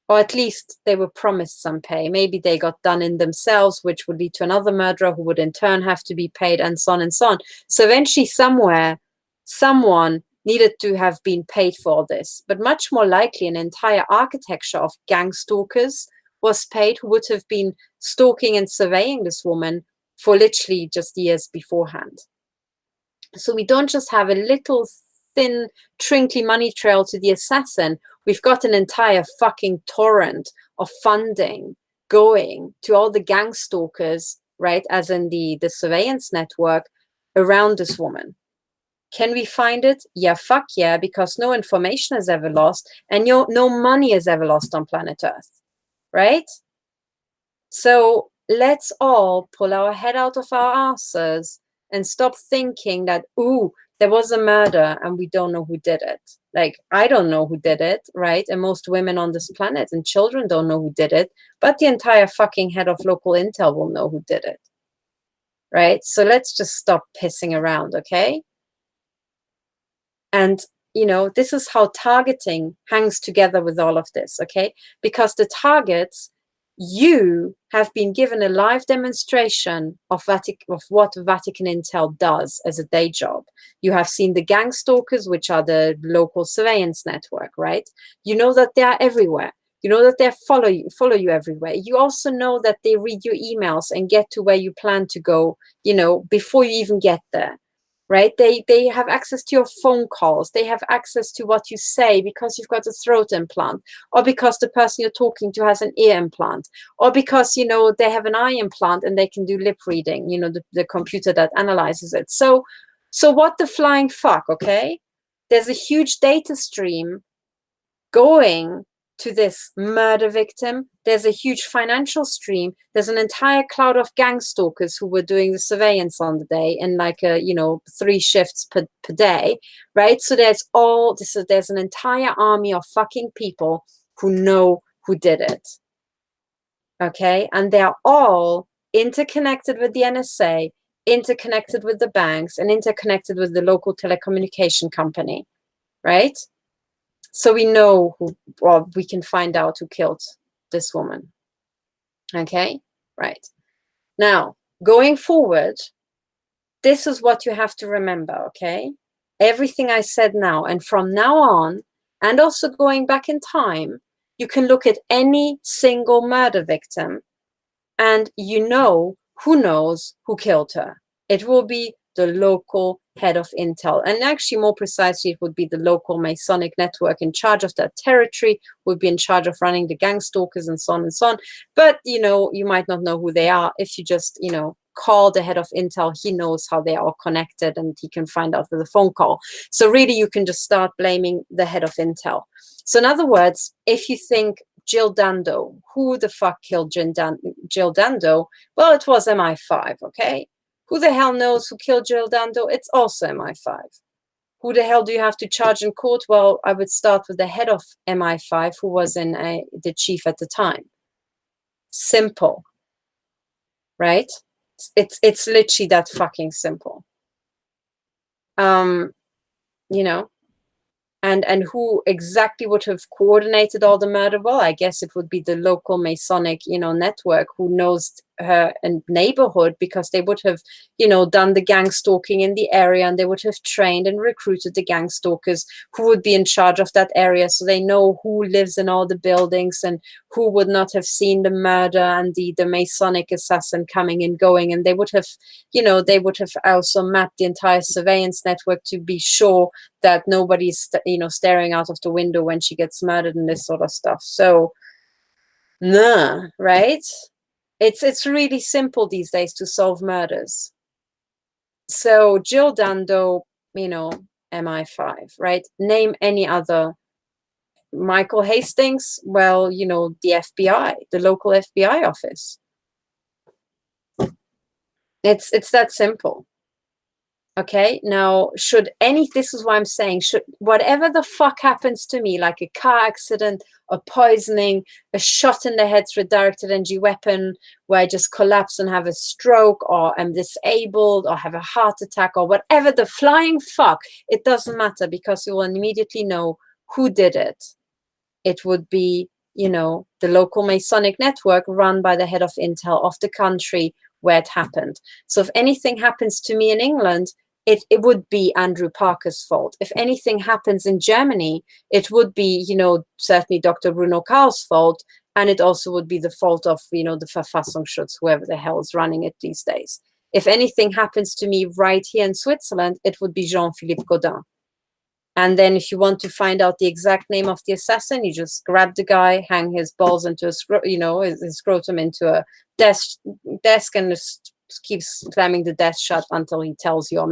Or at least they were promised some pay. Maybe they got done in themselves, which would lead to another murderer who would in turn have to be paid, and so on and so on. So eventually somewhere, someone needed to have been paid for this. But much more likely, an entire architecture of gang stalkers was paid, who would have been stalking and surveying this woman for literally just years beforehand. So we don't just have a little thin, trinkly money trail to the assassin. We've got an entire fucking torrent of funding going to all the gang stalkers, right, as in the surveillance network around this woman. Can we find it? Yeah, fuck yeah, because no information is ever lost and no money is ever lost on planet Earth, right? So let's all pull our head out of our asses and stop thinking that, ooh, there was a murder and we don't know who did it. Like, I don't know who did it, right? And most women on this planet and children don't know who did it, but the entire fucking head of local intel will know who did it, right? So let's just stop pissing around, okay? And, you know, this is how targeting hangs together with all of this, okay? Because the targets, you have been given a live demonstration of what Vatican Intel does as a day job. You have seen the gang stalkers, which are the local surveillance network, right? You know that they are everywhere. You know that they follow you everywhere. You also know that they read your emails and get to where you plan to go, you know, before you even get there. Right? They have access to your phone calls. They have access to what you say because you've got a throat implant, or because the person you're talking to has an ear implant, or because, you know, they have an eye implant and they can do lip reading, you know, the computer that analyzes it. So what the flying fuck, okay? There's a huge data stream going to this murder victim. There's a huge financial stream. There's an entire cloud of gang stalkers who were doing the surveillance on the day in like a, you know, 3 shifts per day, right? So there's all this, there's an entire army of fucking people who know who did it. Okay, and they're all interconnected with the NSA, interconnected with the banks, and interconnected with the local telecommunication company, right? So we know who, well, we can find out who killed this woman. Okay, right. Now, going forward, this is what you have to remember, okay? Everything I said now, and from now on, and also going back in time, you can look at any single murder victim and you know who knows who killed her. It will be the local head of intel. And actually, more precisely, it would be the local Masonic network in charge of that territory, would be in charge of running the gang stalkers and so on and so on. But, you know, you might not know who they are. If you just, you know, call the head of intel, he knows how they are connected and he can find out with a phone call. So really, you can just start blaming the head of intel. So in other words, if you think Jill Dando, who the fuck killed Jill Dando? Well, it was MI5, okay? Who the hell knows who killed Jill Dando? It's also MI5. Who the hell do you have to charge in court? Well, I would start with the head of MI5, who was the chief at the time. Simple, right? It's literally that fucking simple. You know, and who exactly would have coordinated all the murder? Well, I guess it would be the local Masonic, you know, network who knows her neighborhood, because they would have, you know, done the gang stalking in the area, and they would have trained and recruited the gang stalkers who would be in charge of that area, so they know who lives in all the buildings and who would not have seen the murder and the Masonic assassin coming and going. And they would have, you know, they would have also mapped the entire surveillance network to be sure that nobody's, you know, staring out of the window when she gets murdered and this sort of stuff. So, nah, right? It's really simple these days to solve murders. So Jill Dando, you know, MI5, right? Name any other. Michael Hastings, well, you know, the FBI, the local FBI office. It's that simple. Okay, now this is what I'm saying, should whatever the fuck happens to me, like a car accident, a poisoning, a shot in the head through a directed energy weapon, where I just collapse and have a stroke, or am disabled, or have a heart attack, or whatever the flying fuck, it doesn't matter, because you will immediately know who did it. It would be, you know, the local Masonic network run by the head of intel of the country where it happened. So if anything happens to me in England, it would be Andrew Parker's fault. If anything happens in Germany, it would be, you know, certainly Dr. Bruno Karl's fault. And it also would be the fault of, you know, the Verfassungsschutz, whoever the hell is running it these days. If anything happens to me right here in Switzerland, it would be Jean-Philippe Gaudin. And then if you want to find out the exact name of the assassin, you just grab the guy, hang his balls into his scrotum into a desk and just keeps slamming the desk shut until he tells you, or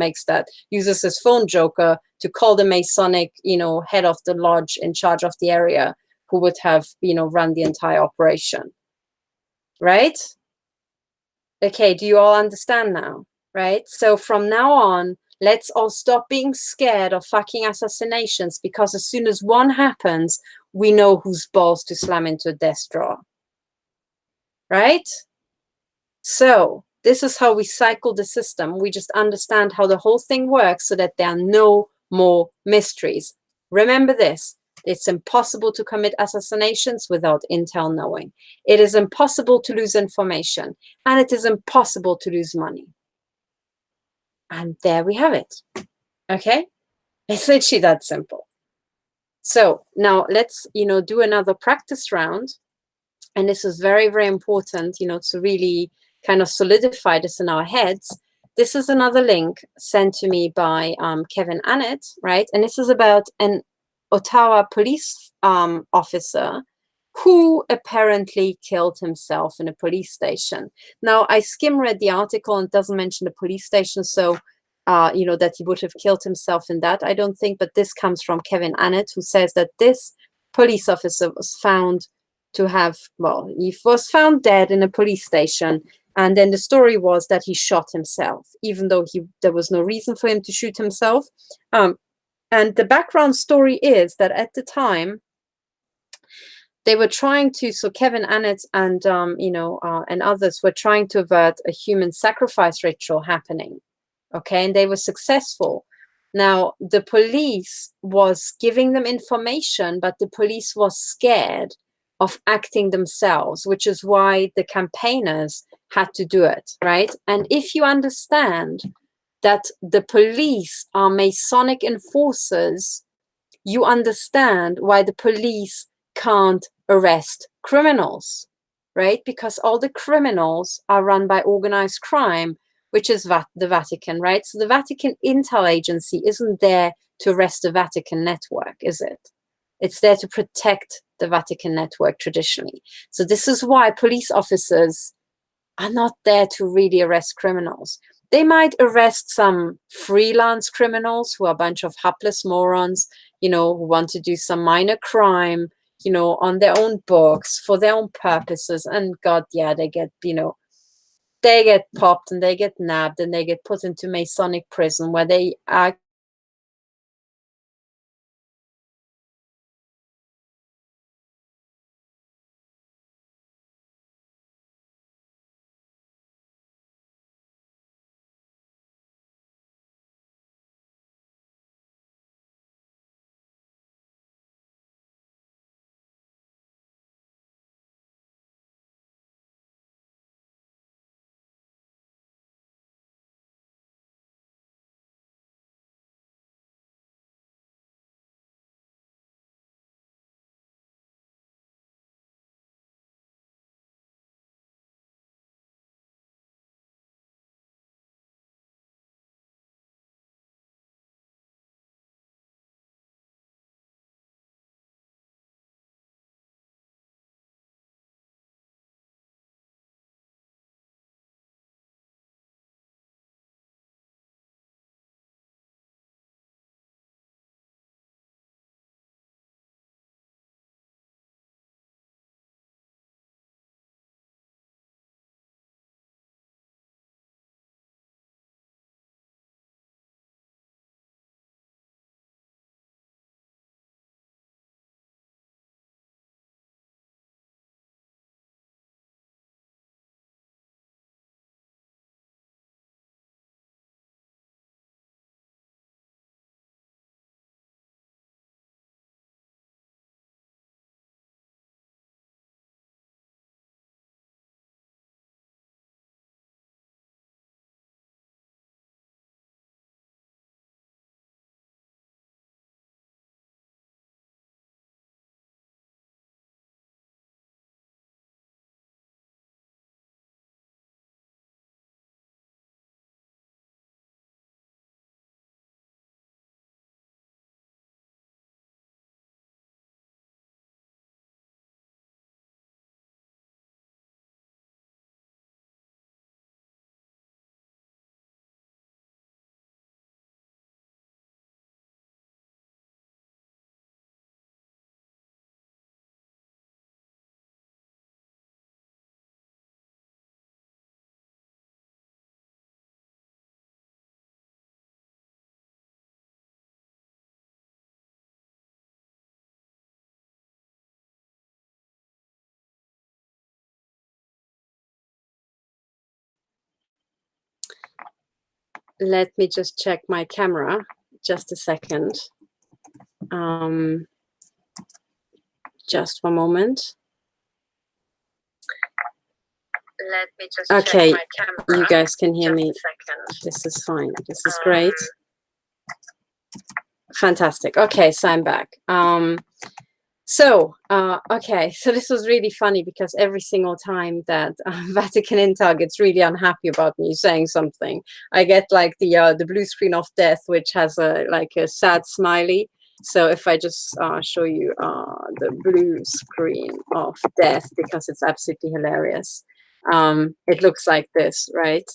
uses his phone joker to call the Masonic, you know, head of the lodge in charge of the area, who would have, you know, run the entire operation. Right? Okay, do you all understand now? Right? So from now on, let's all stop being scared of fucking assassinations, because as soon as one happens, we know whose balls to slam into a desk drawer. Right? So this is how we cycle the system. We just understand how the whole thing works so that there are no more mysteries. Remember this. It's impossible to commit assassinations without intel knowing. It is impossible to lose information, and it is impossible to lose money. And there we have it. Okay? It's literally that simple. So now let's, you know, do another practice round. And this is very, very important, you know, to really kind of solidify this in our heads. This is another link sent to me by Kevin Annett, right? And this is about an Ottawa police officer who apparently killed himself in a police station. Now, I skim read the article, and it doesn't mention the police station, so, you know, that he would have killed himself in that, I don't think. But this comes from Kevin Annett, who says that this police officer was found to have, well, he was found dead in a police station. And then the story was that he shot himself, even though there was no reason for him to shoot himself. And the background story is that at the time, they were trying to, so Kevin Annett and, you know, and others were trying to avert a human sacrifice ritual happening. Okay, and they were successful. Now, the police was giving them information, but the police was scared of acting themselves, which is why the campaigners had to do it, right? And if you understand that the police are Masonic enforcers, you understand why the police can't arrest criminals, right? Because all the criminals are run by organized crime, which is the Vatican, right? So the Vatican Intel Agency isn't there to arrest the Vatican network, is it? It's there to protect the Vatican network traditionally. So this is why police officers are not there to really arrest criminals. They might arrest some freelance criminals who are a bunch of hapless morons, you know, who want to do some minor crime, you know, on their own books for their own purposes. And God, yeah, they get, you know, they get popped and they get nabbed and they get put into Masonic prison where they are. Let me just check my camera. Just a second. Just one moment. Let me just check my camera. You guys can hear me. This is fine. This is great. Fantastic. Okay, so I'm back. Okay, so this was really funny because every single time that Vatican Intel gets really unhappy about me saying something, I get like the blue screen of death, which has a sad smiley. So if I just show you the blue screen of death, because it's absolutely hilarious. It looks like this, right?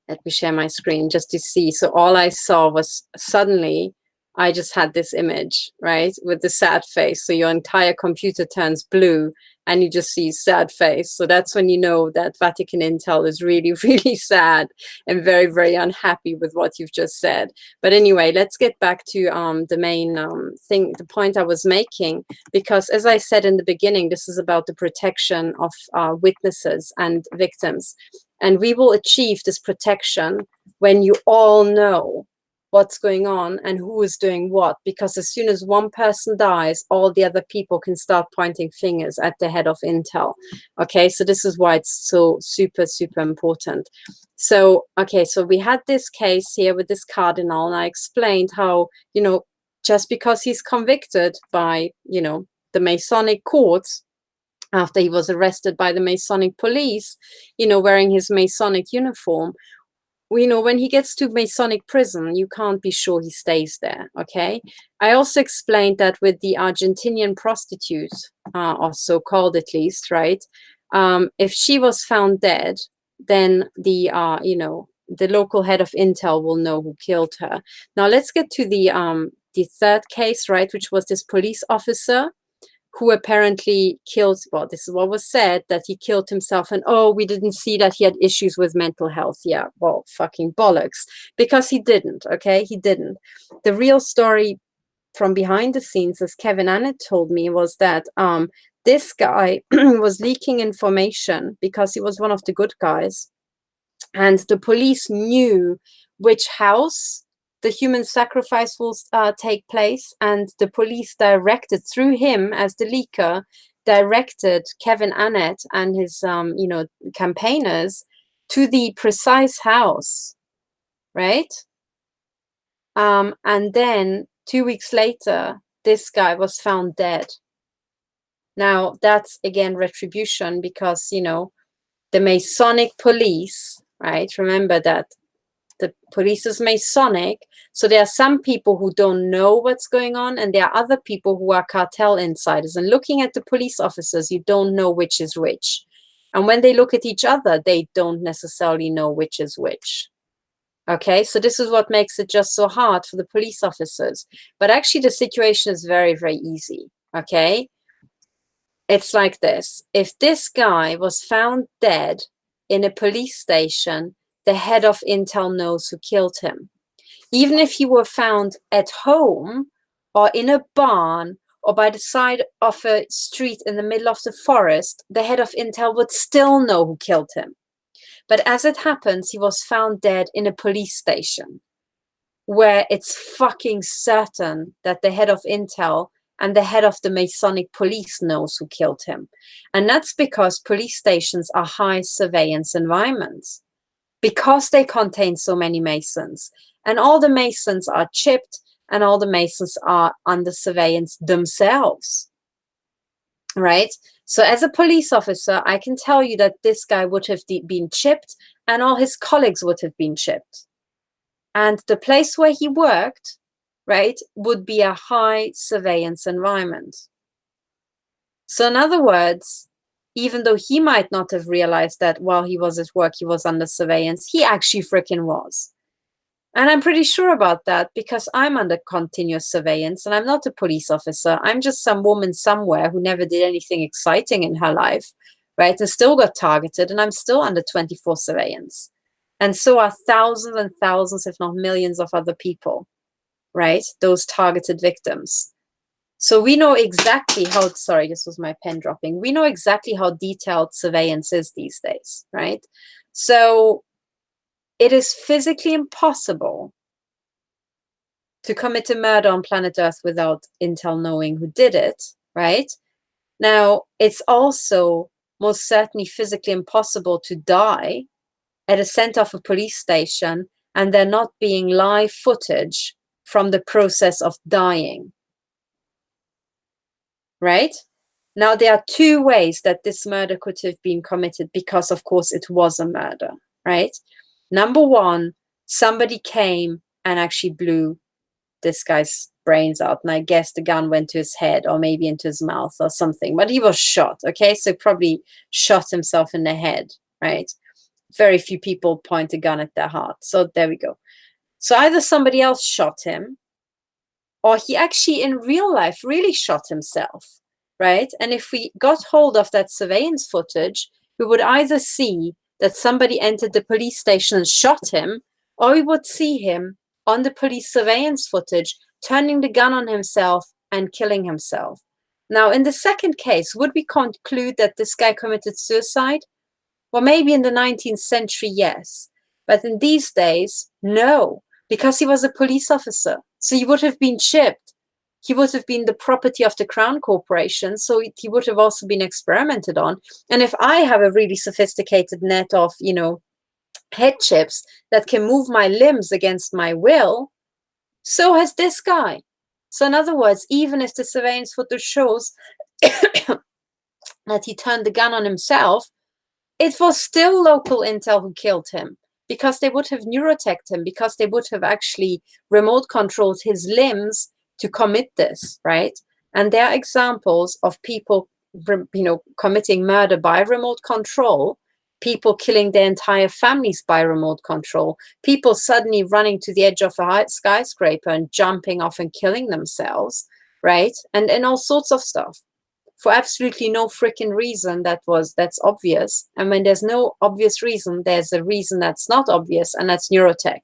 Let me share my screen just to see. So all I saw was suddenly I just had this image, right, with the sad face. So your entire computer turns blue and you just see sad face. So that's when you know that Vatican Intel is really, really sad and very, very unhappy with what you've just said. But anyway, let's get back to the main thing, the point I was making, because as I said in the beginning, this is about the protection of witnesses and victims. And we will achieve this protection when you all know what's going on and who is doing what, because as soon as one person dies, all the other people can start pointing fingers at the head of Intel. Okay, so this is why it's so super, super important. So, okay, so we had this case here with this cardinal, and I explained how, you know, just because he's convicted by, you know, the Masonic courts, after he was arrested by the Masonic police, you know, wearing his Masonic uniform. You know, when he gets to Masonic prison, you can't be sure he stays there, okay? I also explained that with the Argentinian prostitute, or so called at least, right? If she was found dead, then the, you know, the local head of intel will know who killed her. Now let's get to the third case, right, which was this police officer who apparently killed, well, this is what was said, that he killed himself, and oh, we didn't see that he had issues with mental health. Yeah, well, fucking bollocks, because he didn't, okay? He didn't. The real story from behind the scenes, as Kevin Annett told me, was that this guy was leaking information because he was one of the good guys, and the police knew which house the human sacrifice will take place, and the police directed, through him as the leaker, directed Kevin Annett and his you know, campaigners to the precise house, right? And then 2 weeks later, this guy was found dead. Now that's again retribution, because, you know, the Masonic police, right? Remember that the police is Masonic. So there are some people who don't know what's going on, and there are other people who are cartel insiders. And looking at the police officers, you don't know which is which. And when they look at each other, they don't necessarily know which is which. Okay, so this is what makes it just so hard for the police officers. But actually, the situation is very, very easy. Okay, it's like this. If this guy was found dead in a police station, the head of intel knows who killed him. Even if he were found at home or in a barn or by the side of a street in the middle of the forest, the head of intel would still know who killed him. But as it happens, he was found dead in a police station where it's fucking certain that the head of intel and the head of the Masonic police knows who killed him. And that's because police stations are high surveillance environments, because they contain so many Masons. And all the Masons are chipped, and all the Masons are under surveillance themselves, right? So as a police officer, I can tell you that this guy would have been chipped, and all his colleagues would have been chipped. And the place where he worked, right, would be a high surveillance environment. So in other words, even though he might not have realized that while he was at work, he was under surveillance, he actually freaking was. And I'm pretty sure about that, because I'm under continuous surveillance, and I'm not a police officer. I'm just some woman somewhere who never did anything exciting in her life, right? And still got targeted, and I'm still under 24 surveillance. And so are thousands and thousands, if not millions of other people, right? Those targeted victims. So we know exactly how, sorry, this was my pen dropping. We know exactly how detailed surveillance is these days, right? So it is physically impossible to commit a murder on planet Earth without intel knowing who did it, right? Now, it's also most certainly physically impossible to die at a center of a police station and there not being live footage from the process of dying, right? Now, there are two ways that this murder could have been committed, because, of course, it was a murder, right? Number one, somebody came and actually blew this guy's brains out. And I guess the gun went to his head or maybe into his mouth or something. But he was shot, okay? So probably shot himself in the head, right? Very few people point a gun at their heart. So there we go. So either somebody else shot him, or he actually in real life really shot himself, right? And if we got hold of that surveillance footage, we would either see that somebody entered the police station and shot him, or we would see him on the police surveillance footage turning the gun on himself and killing himself. Now, in the second case, would we conclude that this guy committed suicide? Well, maybe in the 19th century, yes. But in these days, no, because he was a police officer. So he would have been chipped. He would have been the property of the Crown Corporation. So he would have also been experimented on. And if I have a really sophisticated net of, you know, head chips that can move my limbs against my will, so has this guy. So in other words, even if the surveillance footage shows that he turned the gun on himself, it was still local intel who killed him, because they would have neurotecked him, because they would have actually remote controlled his limbs to commit this, right? And there are examples of people, committing murder by remote control, people killing their entire families by remote control, people suddenly running to the edge of a skyscraper and jumping off and killing themselves, right? And all sorts of stuff for absolutely no freaking reason that's obvious. And when there's no obvious reason, there's a reason that's not obvious, and that's neurotech.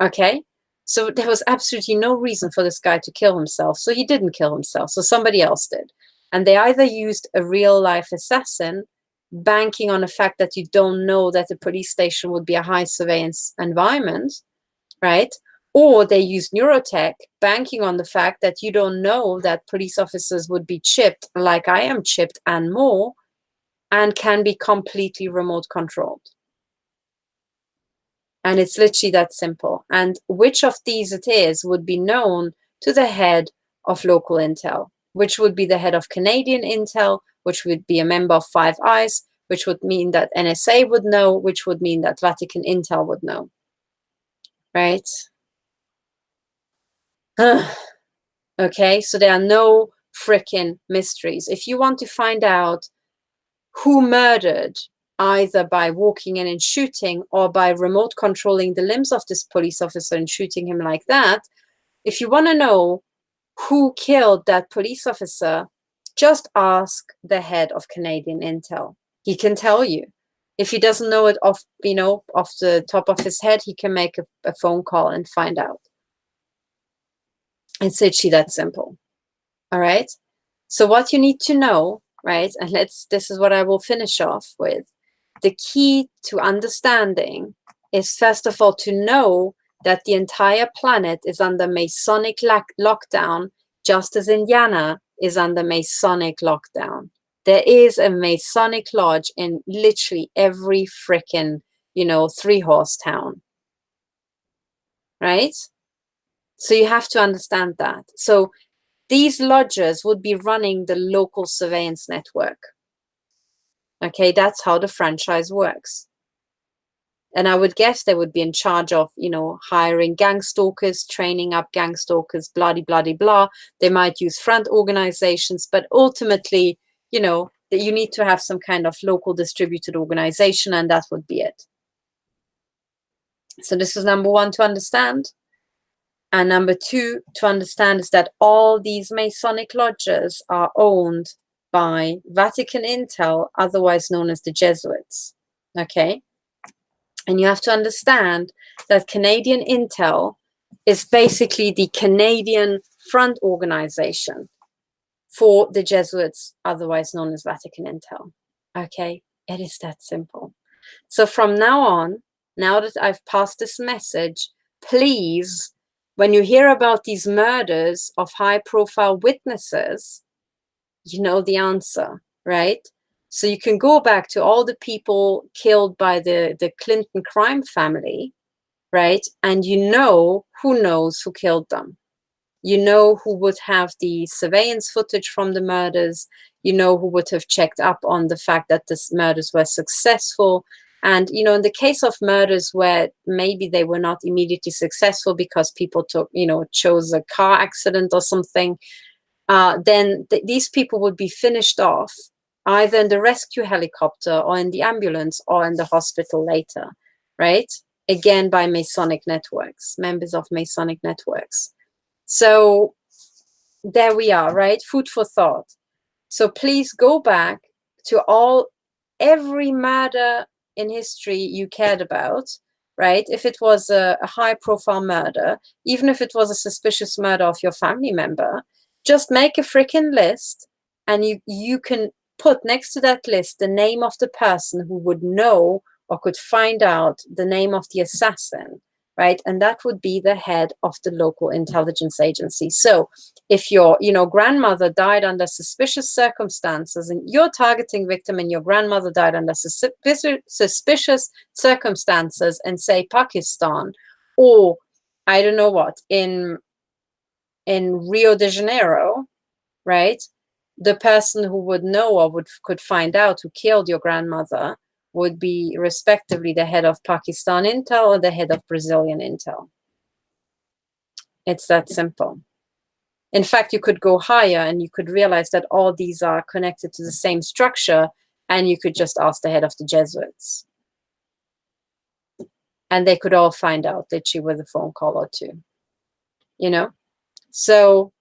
Okay? So there was absolutely no reason for this guy to kill himself. So he didn't kill himself. So somebody else did. And they either used a real life assassin, banking on the fact that you don't know that the police station would be a high surveillance environment, right? Or they use neurotech, banking on the fact that you don't know that police officers would be chipped like I am chipped and more, and can be completely remote controlled. And it's literally that simple. And which of these it is would be known to the head of local intel, which would be the head of Canadian intel, which would be a member of Five Eyes, which would mean that NSA would know, which would mean that Vatican intel would know, right? Okay, so there are no freaking mysteries. If you want to find out who murdered, either by walking in and shooting or by remote controlling the limbs of this police officer and shooting him like that, if you want to know who killed that police officer, just ask the head of Canadian Intel. He can tell you. If he doesn't know it off the top of his head, he can make a phone call and find out. It's literally that simple. All right. So what you need to know, right? And this is what I will finish off with. The key to understanding is, first of all, to know that the entire planet is under Masonic lockdown, just as Indiana is under Masonic lockdown. There is a Masonic lodge in literally every frickin', three-horse town, right? So you have to understand that. So these lodges would be running the local surveillance network. Okay, that's how the franchise works. And I would guess they would be in charge of, hiring gang stalkers, training up gang stalkers, blah, blah, blah, blah. They might use front organizations, but ultimately, that you need to have some kind of local distributed organization, and that would be it. So this is number one to understand. And number two to understand is that all these Masonic lodges are owned by Vatican Intel, otherwise known as the Jesuits. Okay? And you have to understand that Canadian Intel is basically the Canadian front organization for the Jesuits, otherwise known as Vatican Intel. Okay? It is that simple. So from now on, now that I've passed this message, please, when you hear about these murders of high-profile witnesses, you know the answer, right? So you can go back to all the people killed by the Clinton crime family, right? And you know who knows who killed them. You know who would have the surveillance footage from the murders. You know who would have checked up on the fact that the murders were successful. And, in the case of murders where maybe they were not immediately successful because people chose a car accident or something, then these people would be finished off either in the rescue helicopter or in the ambulance or in the hospital later, right? Again, by Masonic networks, members of Masonic networks. So there we are, right? Food for thought. So please go back to every murder in history you cared about, right? If it was a high-profile murder, even if it was a suspicious murder of your family member, just make a freaking list, and you can put next to that list the name of the person who would know or could find out the name of the assassin, right? And that would be the head of the local intelligence agency. So if your grandmother died under suspicious circumstances, and you're targeting victim and your grandmother died under suspicious circumstances in, say, Pakistan, or I don't know what, in Rio de Janeiro, right? the person who would know or could find out who killed your grandmother would be respectively the head of Pakistan Intel or the head of Brazilian Intel. It's that simple. In fact, you could go higher and you could realize that all these are connected to the same structure, and you could just ask the head of the Jesuits. And they could all find out literally with a phone call or two, you know? So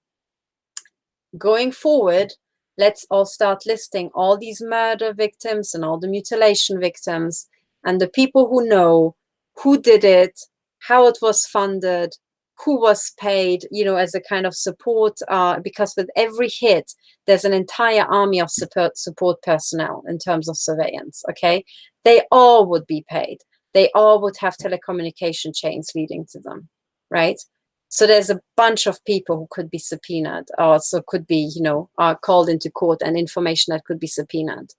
going forward, let's all start listing all these murder victims and all the mutilation victims and the people who know who did it, how it was funded, who was paid, you know, as a kind of support, because with every hit, there's an entire army of support personnel in terms of surveillance, okay? They all would be paid. They all would have telecommunication chains leading to them, right? So there's a bunch of people who could be subpoenaed, or so could be, you know, called into court, and information that could be subpoenaed.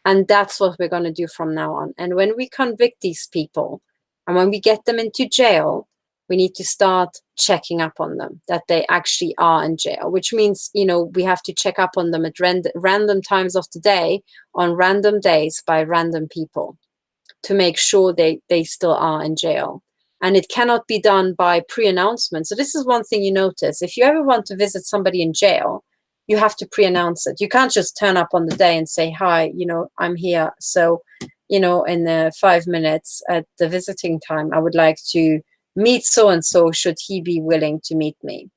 And that's what we're going to do from now on. And when we convict these people and when we get them into jail, we need to start checking up on them, that they actually are in jail, which means, you know, we have to check up on them at random times of the day, on random days by random people, to make sure they still are in jail. And it cannot be done by pre-announcement. So this is one thing you notice. If you ever want to visit somebody in jail, you have to pre-announce it. You can't just turn up on the day and say, hi, you know, I'm here. So, you know, in 5 minutes at the visiting time, I would like to meet so-and-so, should he be willing to meet me.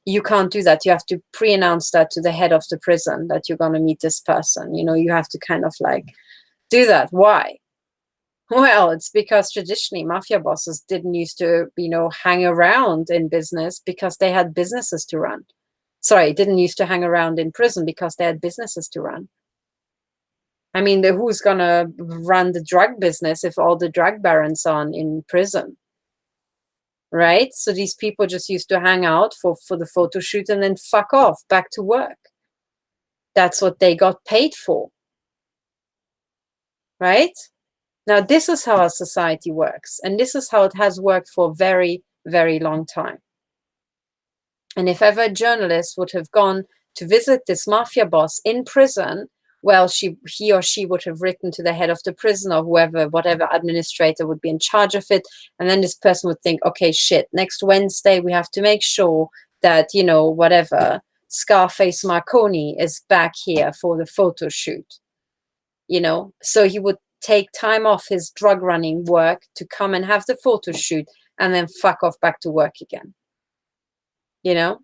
You can't do that. You have to pre-announce that to the head of the prison, that you're going to meet this person. You know, you have to kind of like do that. Why? Well, it's because traditionally mafia bosses didn't used to, you know, hang around in business because they had businesses to run. Sorry, didn't used to hang around in prison because they had businesses to run. I mean, who's going to run the drug business if all the drug barons are in prison? Right? So these people just used to hang out for the photo shoot and then fuck off back to work. That's what they got paid for. Right? Now, this is how our society works. And this is how it has worked for a very, very long time. And if ever a journalist would have gone to visit this mafia boss in prison, well, he or she would have written to the head of the prison or whoever, whatever administrator would be in charge of it. And then this person would think, okay, shit, next Wednesday, we have to make sure that, you know, whatever, Scarface Marconi is back here for the photo shoot, you know. So he would take time off his drug running work to come and have the photo shoot and then fuck off back to work again, you know.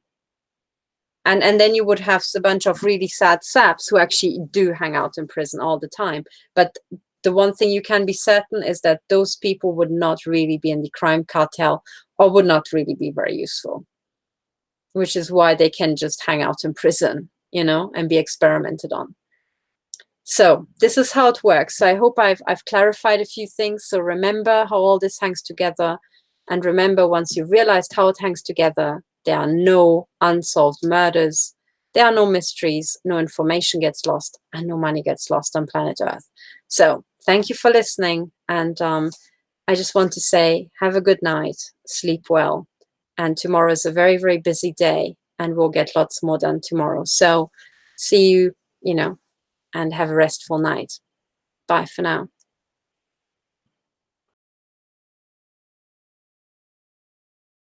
And then you would have a bunch of really sad saps who actually do hang out in prison all the time. But the one thing you can be certain is that those people would not really be in the crime cartel or would not really be very useful, which is why they can just hang out in prison, you know, and be experimented on. So this is how it works. So I hope I've clarified a few things. So remember how all this hangs together. And remember, once you've realized how it hangs together, there are no unsolved murders. There are no mysteries. No information gets lost, and no money gets lost on planet Earth. So thank you for listening. And I just want to say, have a good night. Sleep well. And tomorrow is a very, very busy day, and we'll get lots more done tomorrow. So see you, you know, and have a restful night. Bye for now.